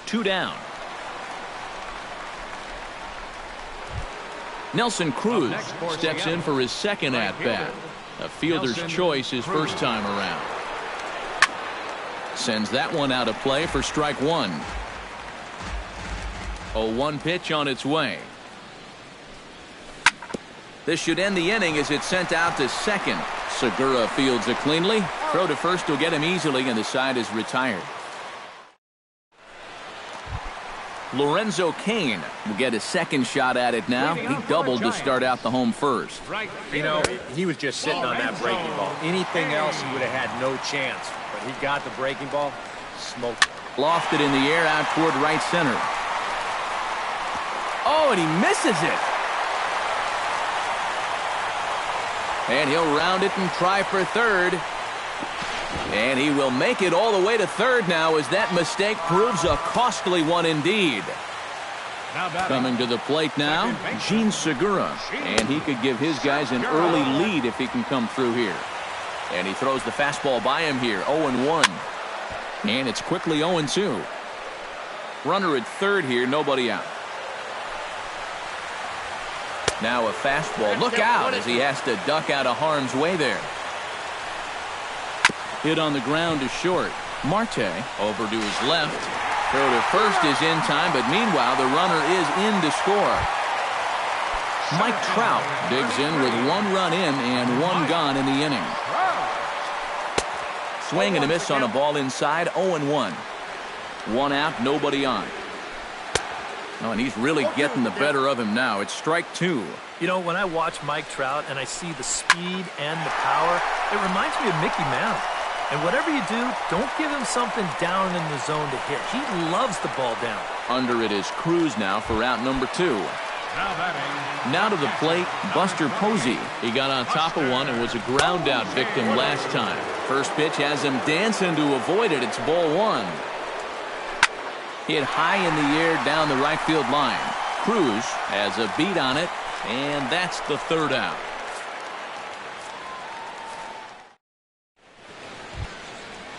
2 down. Nelson Cruz steps in for his second at-bat. A fielder's choice his first time around. Sends that one out of play for strike one. 0-1 pitch on its way. This should end the inning as it's sent out to second. Segura fields it cleanly. Throw to first will get him easily, and the side is retired. Lorenzo Cain will get a second shot at it now. He doubled to start out the home first. You know, he was just sitting on that breaking ball. Anything else, he would have had no chance. But he got the breaking ball, smoked it. Lofted in the air out toward right center. Oh, and he misses it. And he'll round it and try for third. And he will make it all the way to third now as that mistake proves a costly one indeed. Coming to the plate now, Gene Segura. And he could give his guys an early lead if he can come through here. And he throws the fastball by him here, 0-1. And it's quickly 0-2. Runner at third here, nobody out. Now a fastball. Look out as he has to duck out of harm's way there. Hit on the ground to short. Marte over to his left. Throw to first is in time, but meanwhile the runner is in to score. Mike Trout digs in with 1 run in and 1 gone in the inning. Swing and a miss on a ball inside, 0-1. 1 out, nobody on. Oh, and he's really getting the better of him now. It's strike 2. You know, when I watch Mike Trout and I see the speed and the power, it reminds me of Mickey Mantle. And whatever you do, don't give him something down in the zone to hit. He loves the ball down. Under it is Cruz now for out number 2. Now to the plate, Buster Posey. He got on top of one and was a ground out victim last time. First pitch has him dancing to avoid it. It's ball 1. Hit high in the air down the right field line. Cruz has a beat on it, and that's the third out.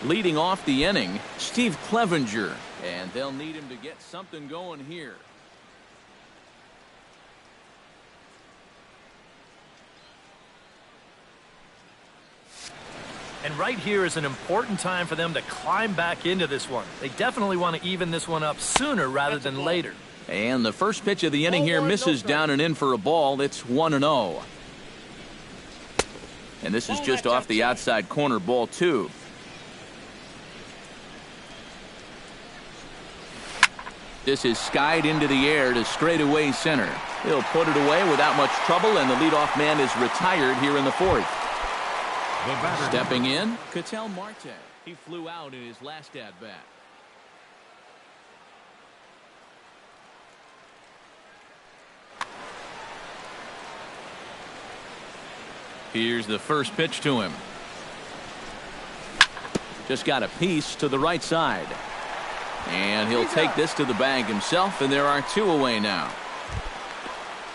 Leading off the inning, Steve Clevenger, and they'll need him to get something going here. And right here is an important time for them to climb back into this one. They definitely want to even this one up sooner rather than later. And the first pitch of the inning here misses down and in for a ball. It's 1-0. And this is just off the outside corner, ball 2. This is skied into the air to straightaway center. He'll put it away without much trouble, and the leadoff man is retired here in the 4th. Stepping in, Ketel Marte. He flew out in his last at-bat. Here's the first pitch to him. Just got a piece to the right side. And he'll take this to the bag himself, and there are 2 away now.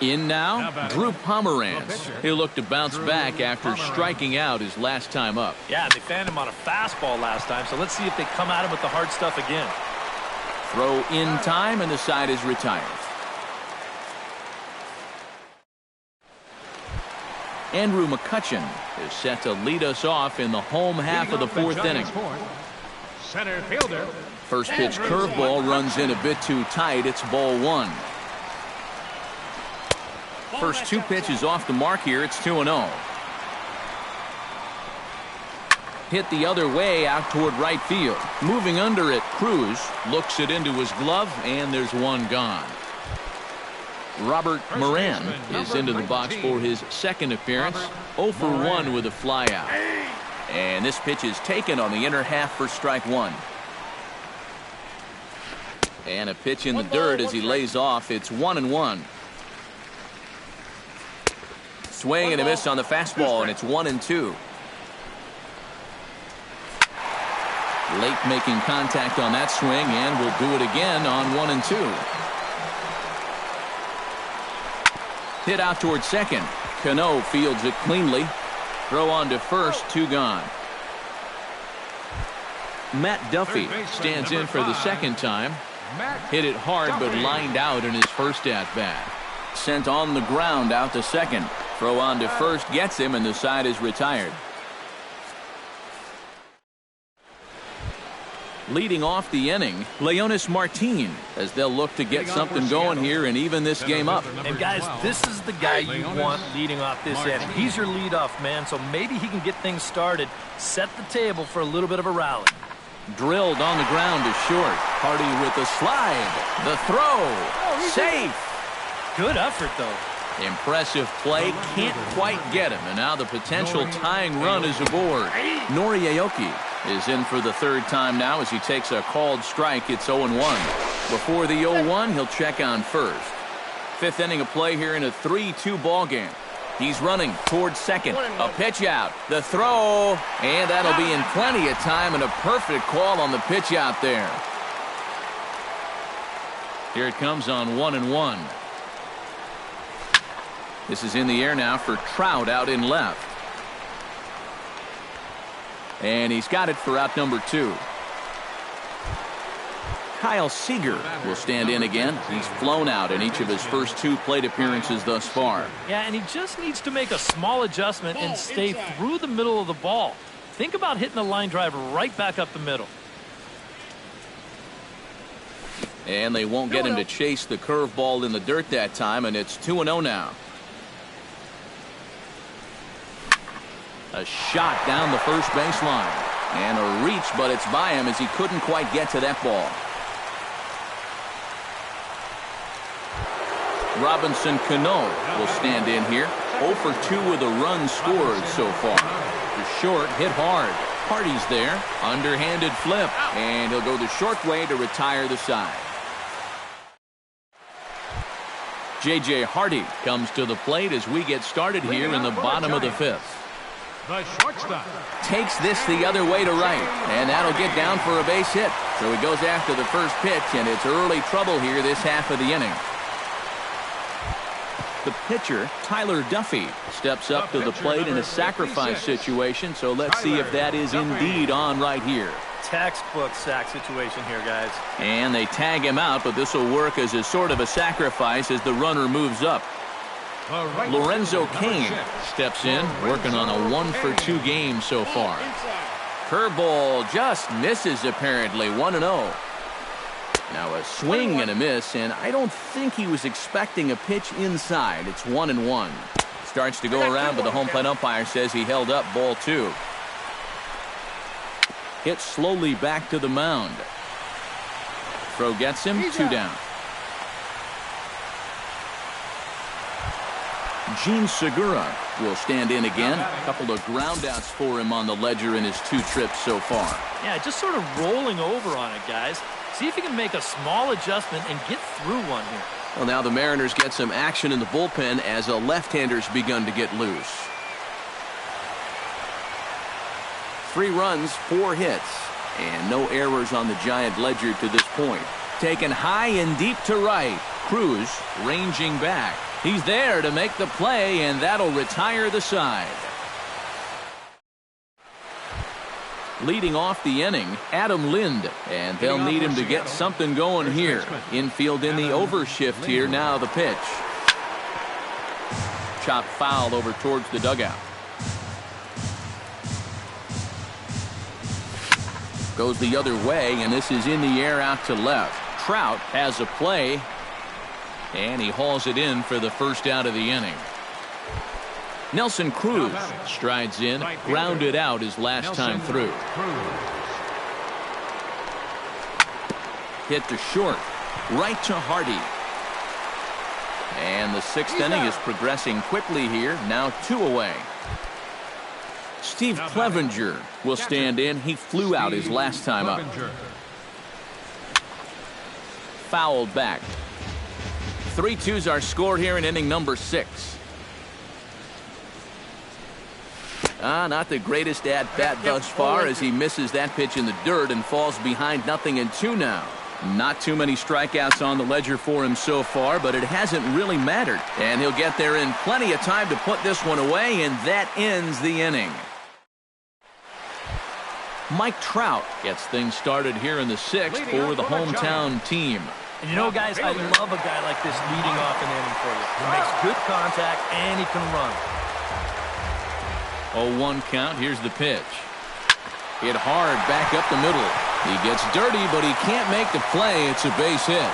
In now, Drew Pomeranz. He'll look to bounce back after striking out his last time up. Yeah, they fanned him on a fastball last time, so let's see if they come at him with the hard stuff again. Throw in time, and the side is retired. Andrew McCutchen is set to lead us off in the home half of the 4th inning. Center fielder. First pitch curveball runs in a bit too tight. It's ball 1. First 2 pitches off the mark here. It's 2-0. Hit the other way out toward right field. Moving under it, Cruz looks it into his glove, and there's 1 gone. Robert Moran is into the box for his 2nd appearance. 0 for 1 with a flyout. And this pitch is taken on the inner half for strike 1. And a pitch in the dirt as he lays off. It's 1-1. Swing and a miss on the fastball, and it's 1-2. Late making contact on that swing, and will do it again on 1-2. Hit out towards second. Cano fields it cleanly. Throw on to first, 2 gone. Matt Duffy stands in for the 2nd time. Hit it hard, but lined out in his first at-bat. Sent on the ground out to second. Throw on to first gets him, and the side is retired. Leading off the inning, Leonis Martin, as they'll look to get something going here and even this game up. And guys, this is the guy you want leading off this inning. He's your leadoff man, so maybe he can get things started, set the table for a little bit of a rally. Drilled on the ground to short. Hardy with the slide. The throw. Safe. Good effort, though. Impressive play. Can't quite get him. And now the potential tying run is aboard. Nori Aoki is in for the 3rd time now as he takes a called strike. It's 0-1. Before the 0-1, he'll check on first. 5th inning of play here in a 3-2 ball game. He's running towards second. A pitch out. The throw. And that'll be in plenty of time, and a perfect call on the pitch out there. Here it comes on 1-1. This is in the air now for Trout out in left. And he's got it for out number 2. Kyle Seager will stand in again. He's flown out in each of his first 2 plate appearances thus far. Yeah, and he just needs to make a small adjustment and stay through the middle of the ball. Think about hitting a line drive right back up the middle. And they won't get him to chase the curveball in the dirt that time, and it's 2-0 now. A shot down the first baseline. And a reach, but it's by him as he couldn't quite get to that ball. Robinson Cano will stand in here. 0 for 2 with a run scored so far. The short hit hard. Hardy's there. Underhanded flip. And he'll go the short way to retire the side. J.J. Hardy comes to the plate as we get started here in the bottom of the 5th. The shortstop takes this the other way to right, and that'll get down for a base hit. So he goes after the first pitch, and it's early trouble here this half of the inning. The pitcher, Tyler Duffy, steps up to the plate in a sacrifice situation, so let's see if that is indeed on right here. Textbook sack situation here, guys. And they tag him out, but this will work as a sort of a sacrifice as the runner moves up. Lorenzo Cain steps in, working on a 1 for 2 game so far. Curveball just misses apparently. 1-0. Now a swing and a miss, and I don't think he was expecting a pitch inside. It's 1-1. Starts to go around, but the home plate umpire says he held up ball 2. Hit slowly back to the mound. Throw gets him, 2 down. Gene Segura will stand in again. A couple of groundouts for him on the ledger in his 2 trips so far. Yeah, just sort of rolling over on it, guys. See if he can make a small adjustment and get through one here. Well, now the Mariners get some action in the bullpen as a left-hander's begun to get loose. 3 runs, 4 hits, and no errors on the Giant ledger to this point. Taken high and deep to right. Cruz ranging back. He's there to make the play, and that'll retire the side. Leading off the inning, Adam Lind, and they'll need him to get something going here. Infield in the overshift here. Now the pitch. Chop foul over towards the dugout. Goes the other way, and this is in the air out to left. Trout has a play, and he hauls it in for the first out of the inning. Nelson Cruz strides in, grounded out his last time through. Hit to short, right to Hardy. And the 6th inning is progressing quickly here, now 2 away. Steve Clevenger will stand in. He flew out his last time up. Fouled back. 3-2s are scored here in inning number 6. Not the greatest at-bat thus far as he misses that pitch in the dirt and falls behind 0-2 now. Not too many strikeouts on the ledger for him so far, but it hasn't really mattered. And he'll get there in plenty of time to put this one away, and that ends the inning. Mike Trout gets things started here in the 6th for the hometown team. And you know, guys, I love a guy like this leading off an inning for you. He makes good contact, and he can run. 0-1 count. Here's the pitch. Hit hard back up the middle. He gets dirty, but he can't make the play. It's a base hit.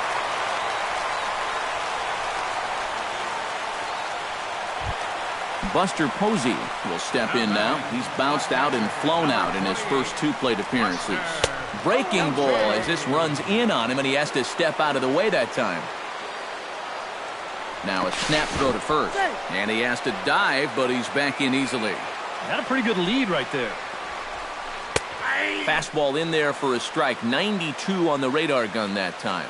Buster Posey will step in now. He's bounced out and flown out in his first 2 plate appearances. Breaking ball as this runs in on him, and he has to step out of the way that time. Now a snap throw to first, and he has to dive, but he's back in easily. Got a pretty good lead right there. Fastball in there for a strike. 92 on the radar gun that time.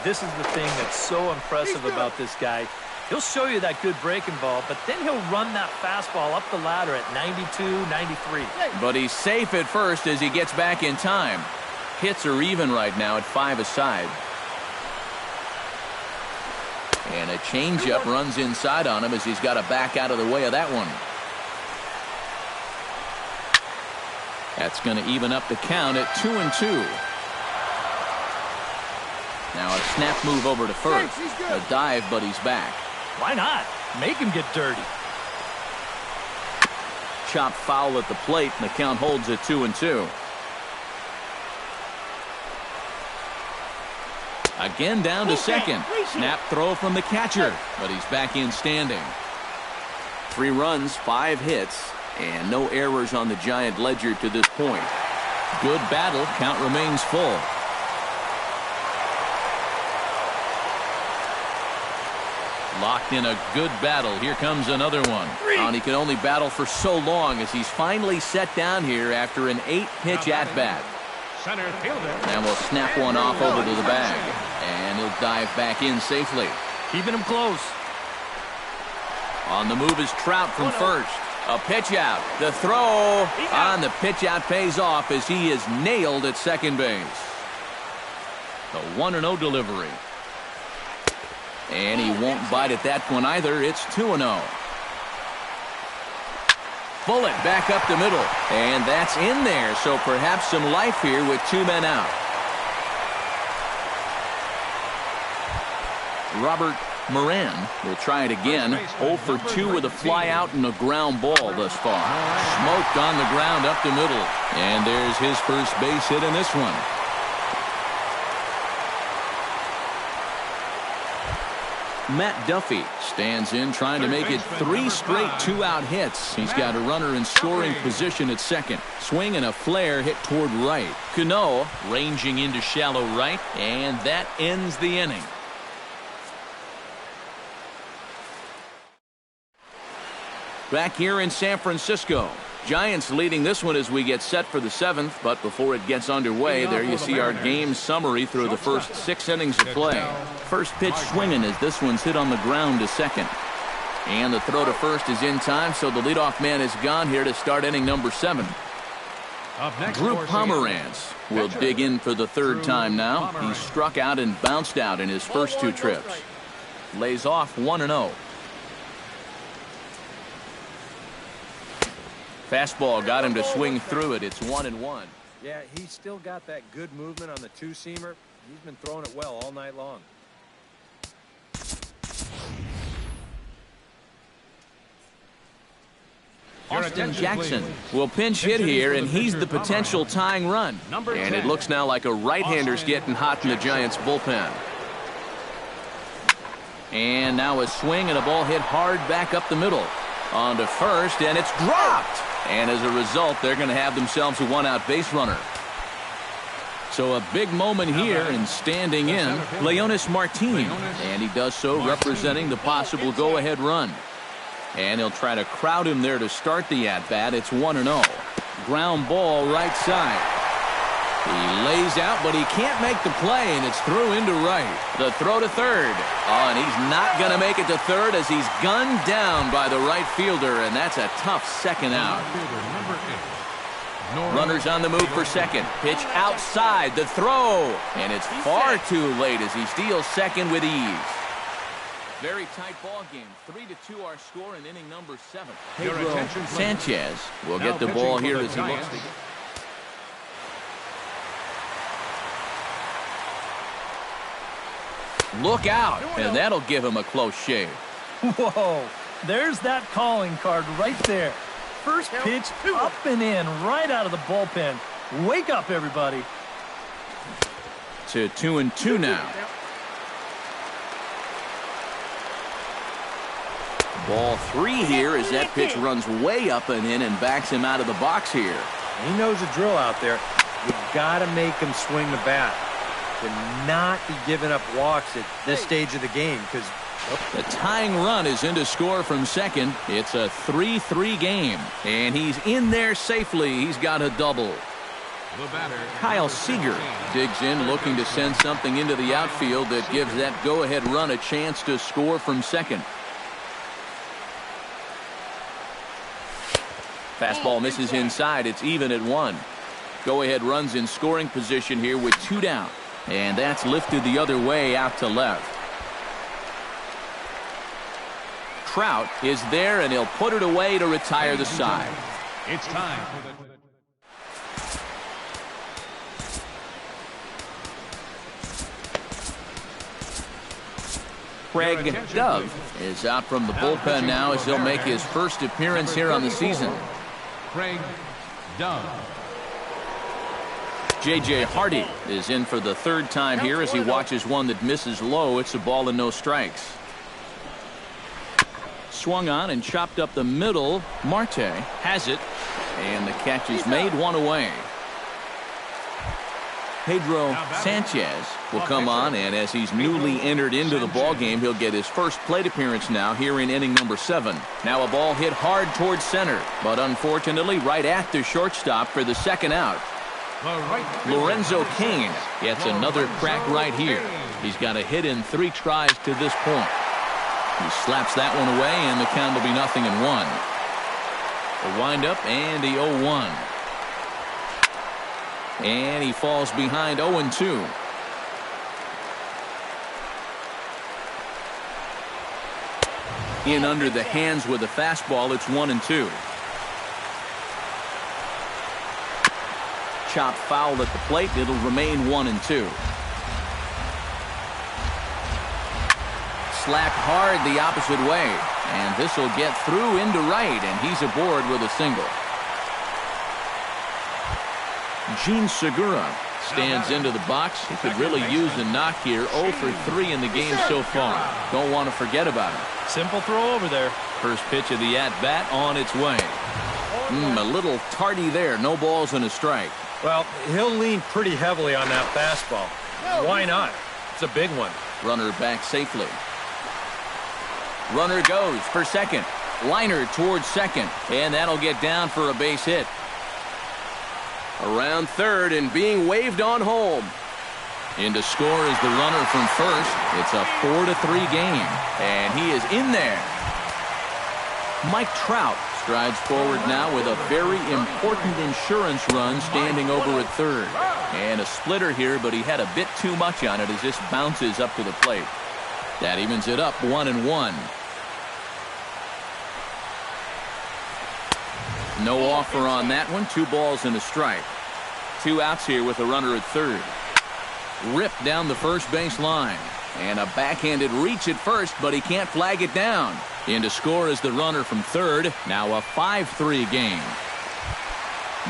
This is the thing that's so impressive about this guy. He'll show you that good breaking ball, but then he'll run that fastball up the ladder at 92, 93. But he's safe at first as he gets back in time. Hits are even right now at 5 aside. And a changeup runs inside on him as he's got to back out of the way of that one. That's going to even up the count at 2-2. Now a snap move over to first. A dive, but he's back. Why not? Make him get dirty. Chop foul at the plate, and the count holds at 2-2. Again down to second. Snap throw from the catcher, but he's back in standing. 3 runs, 5 hits, and no errors on the Giant ledger to this point. Good battle. Count remains full. Locked in a good battle. Here comes another one. And he can only battle for so long as he's finally set down here after an 8-pitch at-bat. And we'll snap one off over to the bag. And he'll dive back in safely. Keeping him close. On the move is Trout from first. A pitch out. The throw on the pitch out pays off as he is nailed at second base. The 1-0 delivery. And he won't bite at that one either. It's 2-0. Bullet back up the middle. And that's in there. So perhaps some life here with 2 men out. Robert Moran will try it again. 0 for 2 with a fly out and a ground ball thus far. Smoked on the ground up the middle. And there's his first base hit in this one. Matt Duffy stands in trying to make it 3 straight 2-out hits. He's got a runner in scoring position at second. Swing and a flare hit toward right. Cano ranging into shallow right, and that ends the inning. Back here in San Francisco. Giants leading this one as we get set for the 7th, but before it gets underway, there you see our game summary through the first 6 innings of play. First pitch swinging as this one's hit on the ground to second. And the throw to first is in time, so the leadoff man is gone here to start inning number 7. Up next Drew for Pomeranz will dig in for the third time now. He struck out and bounced out in his first two trips. Lays off 1-0. Fastball got him to swing through it. It's 1-1. Yeah, he's still got that good movement on the two-seamer. He's been throwing it well all night long. Austin Jackson will pinch hit here, and he's the potential tying run. And it looks now like a right-hander's getting hot in the Giants' bullpen. And now a swing and a ball hit hard back up the middle. On to first, and it's dropped. And as a result, they're going to have themselves a one-out base runner. So a big moment here, and standing in, Leonis Martin. And he does so representing the possible go-ahead run. And he'll try to crowd him there to start the at-bat. It's 1-0. Ground ball right side. He lays out, but he can't make the play, and it's through into right. The throw to third. Oh, and he's not going to make it to third as he's gunned down by the right fielder, and that's a tough second out. Runners on the move for second. Pitch outside. The throw. And it's far too late as he steals second with ease. Very tight ball game. 3-2 our score in inning number 7. Pedro Sanchez will get the ball here as he looks to. Look out, and that'll give him a close shave. Whoa, there's that calling card right there. First pitch up and in right out of the bullpen. Wake up, everybody. To 2-2 now. Ball 3 here as that pitch runs way up and in and backs him out of the box here. He knows the drill out there. You've got to make him swing the bat. To not be giving up walks at this stage of the game, because the tying run is in to score from second. It's a 3-3 game, and he's in there safely. He's got a double. Kyle Seager digs in, looking to send something into the outfield that gives that go-ahead run a chance to score from second. Fastball misses inside. It's even at 1. Go-ahead runs in scoring position here with 2 down. And that's lifted the other way out to left. Trout is there, and he'll put it away to retire the side. It's time for the Craig Dove is out from the bullpen now as he'll make his first appearance here on the season. Craig Dove. J.J. Hardy is in for the third time here as he watches one that misses low. It's a ball and no strikes. Swung on and chopped up the middle. Marte has it, and the catch is made, 1 away. Pedro Sanchez will come on, and as he's newly entered into the ballgame, he'll get his first plate appearance now here in inning number 7. Now a ball hit hard towards center, but unfortunately right at the shortstop for the second out. Lorenzo Cain gets another crack right here. He's got a hit in 3 tries to this point. He slaps that one away, and the count will be 0-1. The windup and the 0-1. And he falls behind 0-2. In under the hands with a fastball, it's 1-2. Chop foul at the plate. It'll remain 1-2. Slapped hard the opposite way, and this will get through into right, and he's aboard with a single. Gene Segura stands into the box. He could really use a knock here. 0 for 3 in the game so far. Don't want to forget about him. Simple throw over there. First pitch of the at-bat on its way. A little tardy there. No balls and a strike. Well, he'll lean pretty heavily on that fastball. Why not? It's a big one. Runner back safely. Runner goes for second. Liner towards second, and that'll get down for a base hit. Around third and being waved on home. In to score is the runner from first. It's a 4-3 game, and he is in there. Mike Trout strides forward now with a very important insurance run standing over at third. And a splitter here, but he had a bit too much on it as this bounces up to the plate. That evens it up 1-1. No offer on that one. 2 balls and a strike. 2 outs here with a runner at third. Ripped down the first base line. And a backhanded reach at first, but he can't flag it down. In to score is the runner from third. Now a 5-3 game.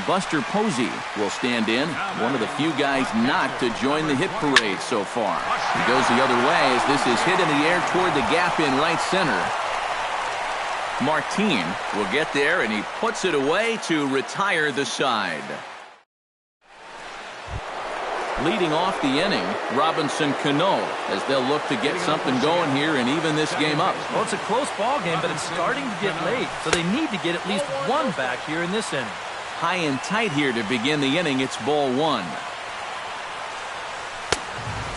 Buster Posey will stand in. One of the few guys not to join the hit parade so far. He goes the other way as this is hit in the air toward the gap in right center. Martin will get there, and he puts it away to retire the side. Leading off the inning, Robinson Cano, as they'll look to get something going here and even this game up. Well, it's a close ball game, but it's starting to get late, so they need to get at least one back here in this inning. High and tight here to begin the inning. It's ball 1.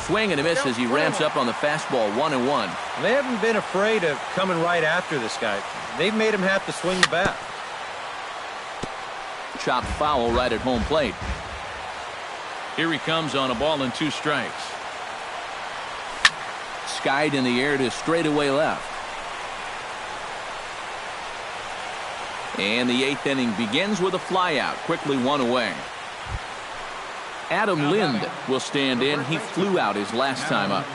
Swing and a miss as he ramps up on the fastball. 1-1. They haven't been afraid of coming right after this guy. They've made him have to swing the bat. Chopped foul right at home plate. Here he comes on a ball and 2 strikes. Skied in the air to straightaway left. And the 8th inning begins with a flyout. Quickly 1 away. Adam Lind will stand in. He flew out his last time up.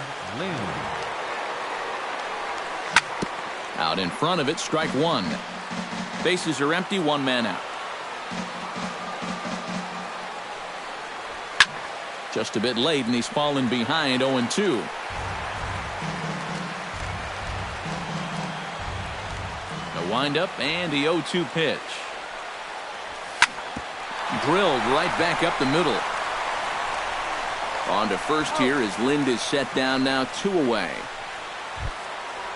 Out in front of it, strike 1. Bases are empty, 1 man out. Just a bit late, and he's fallen behind 0-2. A windup and the 0-2 pitch. Drilled right back up the middle. On to first here as Lind is set down now, 2 away.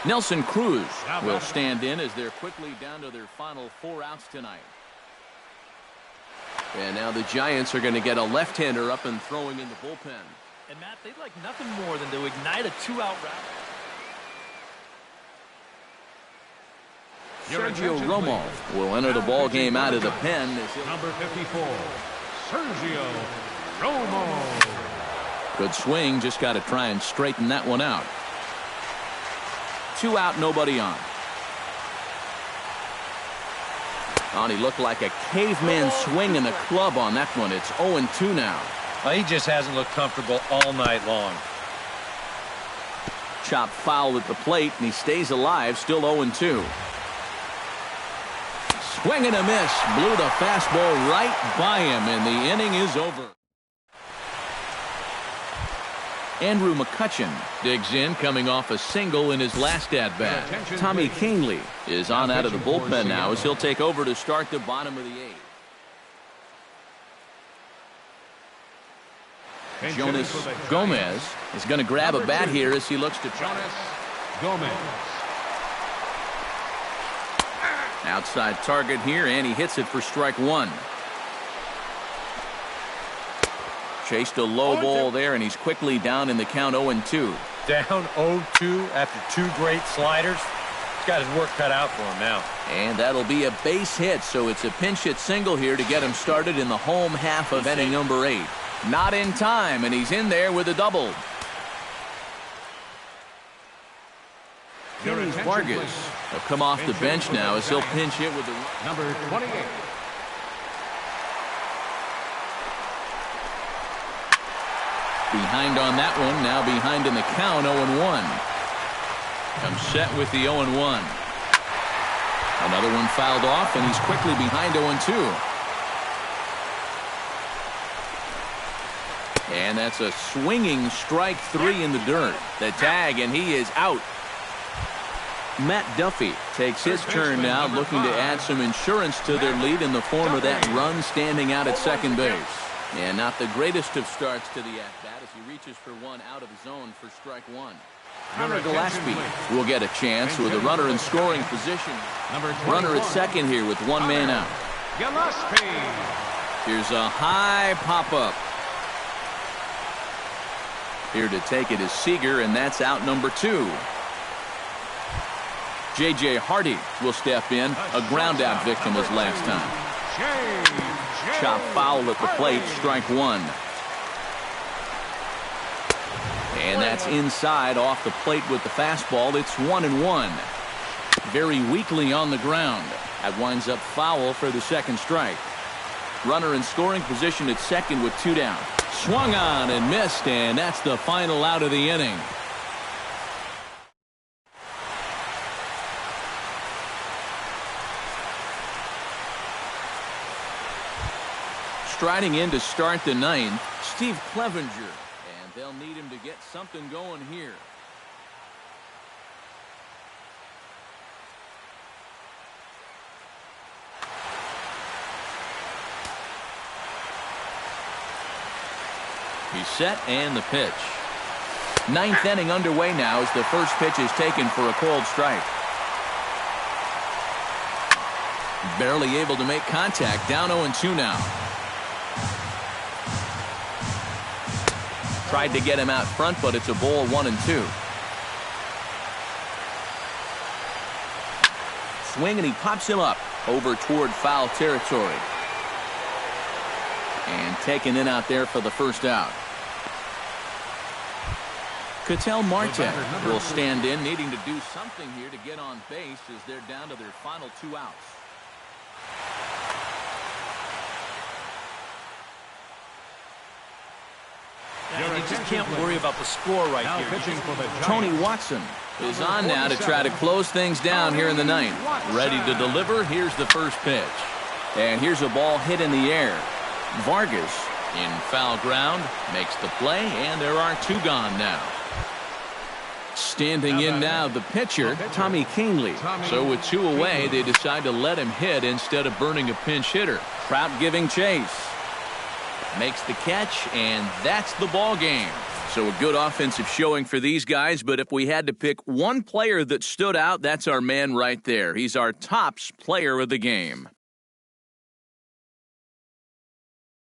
Nelson Cruz will stand in as they're quickly down to their final 4 outs tonight. And now the Giants are going to get a left-hander up and throwing in the bullpen. And Matt, they'd like nothing more than to ignite a 2-out rally. Sergio Romo will enter the ball game out of the pen. Number 54, Sergio Romo. Good swing, just got to try and straighten that one out. 2 out, nobody on. He looked like a caveman swinging a club on that one. It's 0-2 now. Well, he just hasn't looked comfortable all night long. Chopped foul at the plate, and he stays alive, still 0-2. Swing and a miss. Blew the fastball right by him, and the inning is over. Andrew McCutchen digs in, coming off a single in his last at-bat. Tommy Kahnle is on out of the bullpen now as he'll take over to start the bottom of the 8th. Jonas Gomez is going to grab a bat here as he looks to try. Gomez. Outside target here, and he hits it for strike 1. Chased a low ball there, and he's quickly down in the count 0-2. Down 0-2 after 2 great sliders. He's got his work cut out for him now. And that'll be a base hit, so it's a pinch hit single here to get him started in the home half of inning number 8. Not in time, and he's in there with a double. Kenny Vargas will come off the bench now as he'll pinch hit with the Number 28. behind on that one, now behind in the count, 0-1. Comes set with the 0-1. Another one fouled off, and he's quickly behind 0-2. And that's a swinging strike 3 in the dirt. The tag, and he is out. Matt Duffy takes his turn now, looking to add some insurance to their lead in the form of that run standing out at second base. And not the greatest of starts to the at-bat as he reaches for one out of the zone for strike 1. Hunter Gillespie will get a chance with a runner in scoring position. Runner at second here with 1 man out. Gillespie. Here's a high pop-up. Here to take it is Seager, and that's out number 2. J.J. Hardy will step in. A ground-out victim as last time. Chop foul at the plate, strike one. And that's inside off the plate with the fastball. It's 1-1. Very weakly on the ground. That winds up foul for the second strike. Runner in scoring position at second with two down. Swung on and missed, and that's the final out of the inning. Striding in to start the ninth, Steve Clevenger. And they'll need him to get something going here. He's set and the pitch. Ninth inning underway now as the first pitch is taken for a called strike. Barely able to make contact. Down 0-2 now. Tried to get him out front, but it's a ball 1-2. Swing and he pops him up over toward foul territory. And taken in out there for the first out. Ketel Marte will stand in, needing to do something here to get on base as they're down to their final two outs. Yeah, you just can't worry about the score right here. Tony Watson is on now to try to close things down here in the ninth. Ready to deliver. Here's the first pitch. And here's a ball hit in the air. Vargas in foul ground makes the play, and there are two gone now. Standing in now, the pitcher, Tommy Kingley. So with two away, they decide to let him hit instead of burning a pinch hitter. Trout giving chase. Makes the catch, and that's the ball game. So a good offensive showing for these guys, but if we had to pick one player that stood out, that's our man right there. He's our tops player of the game.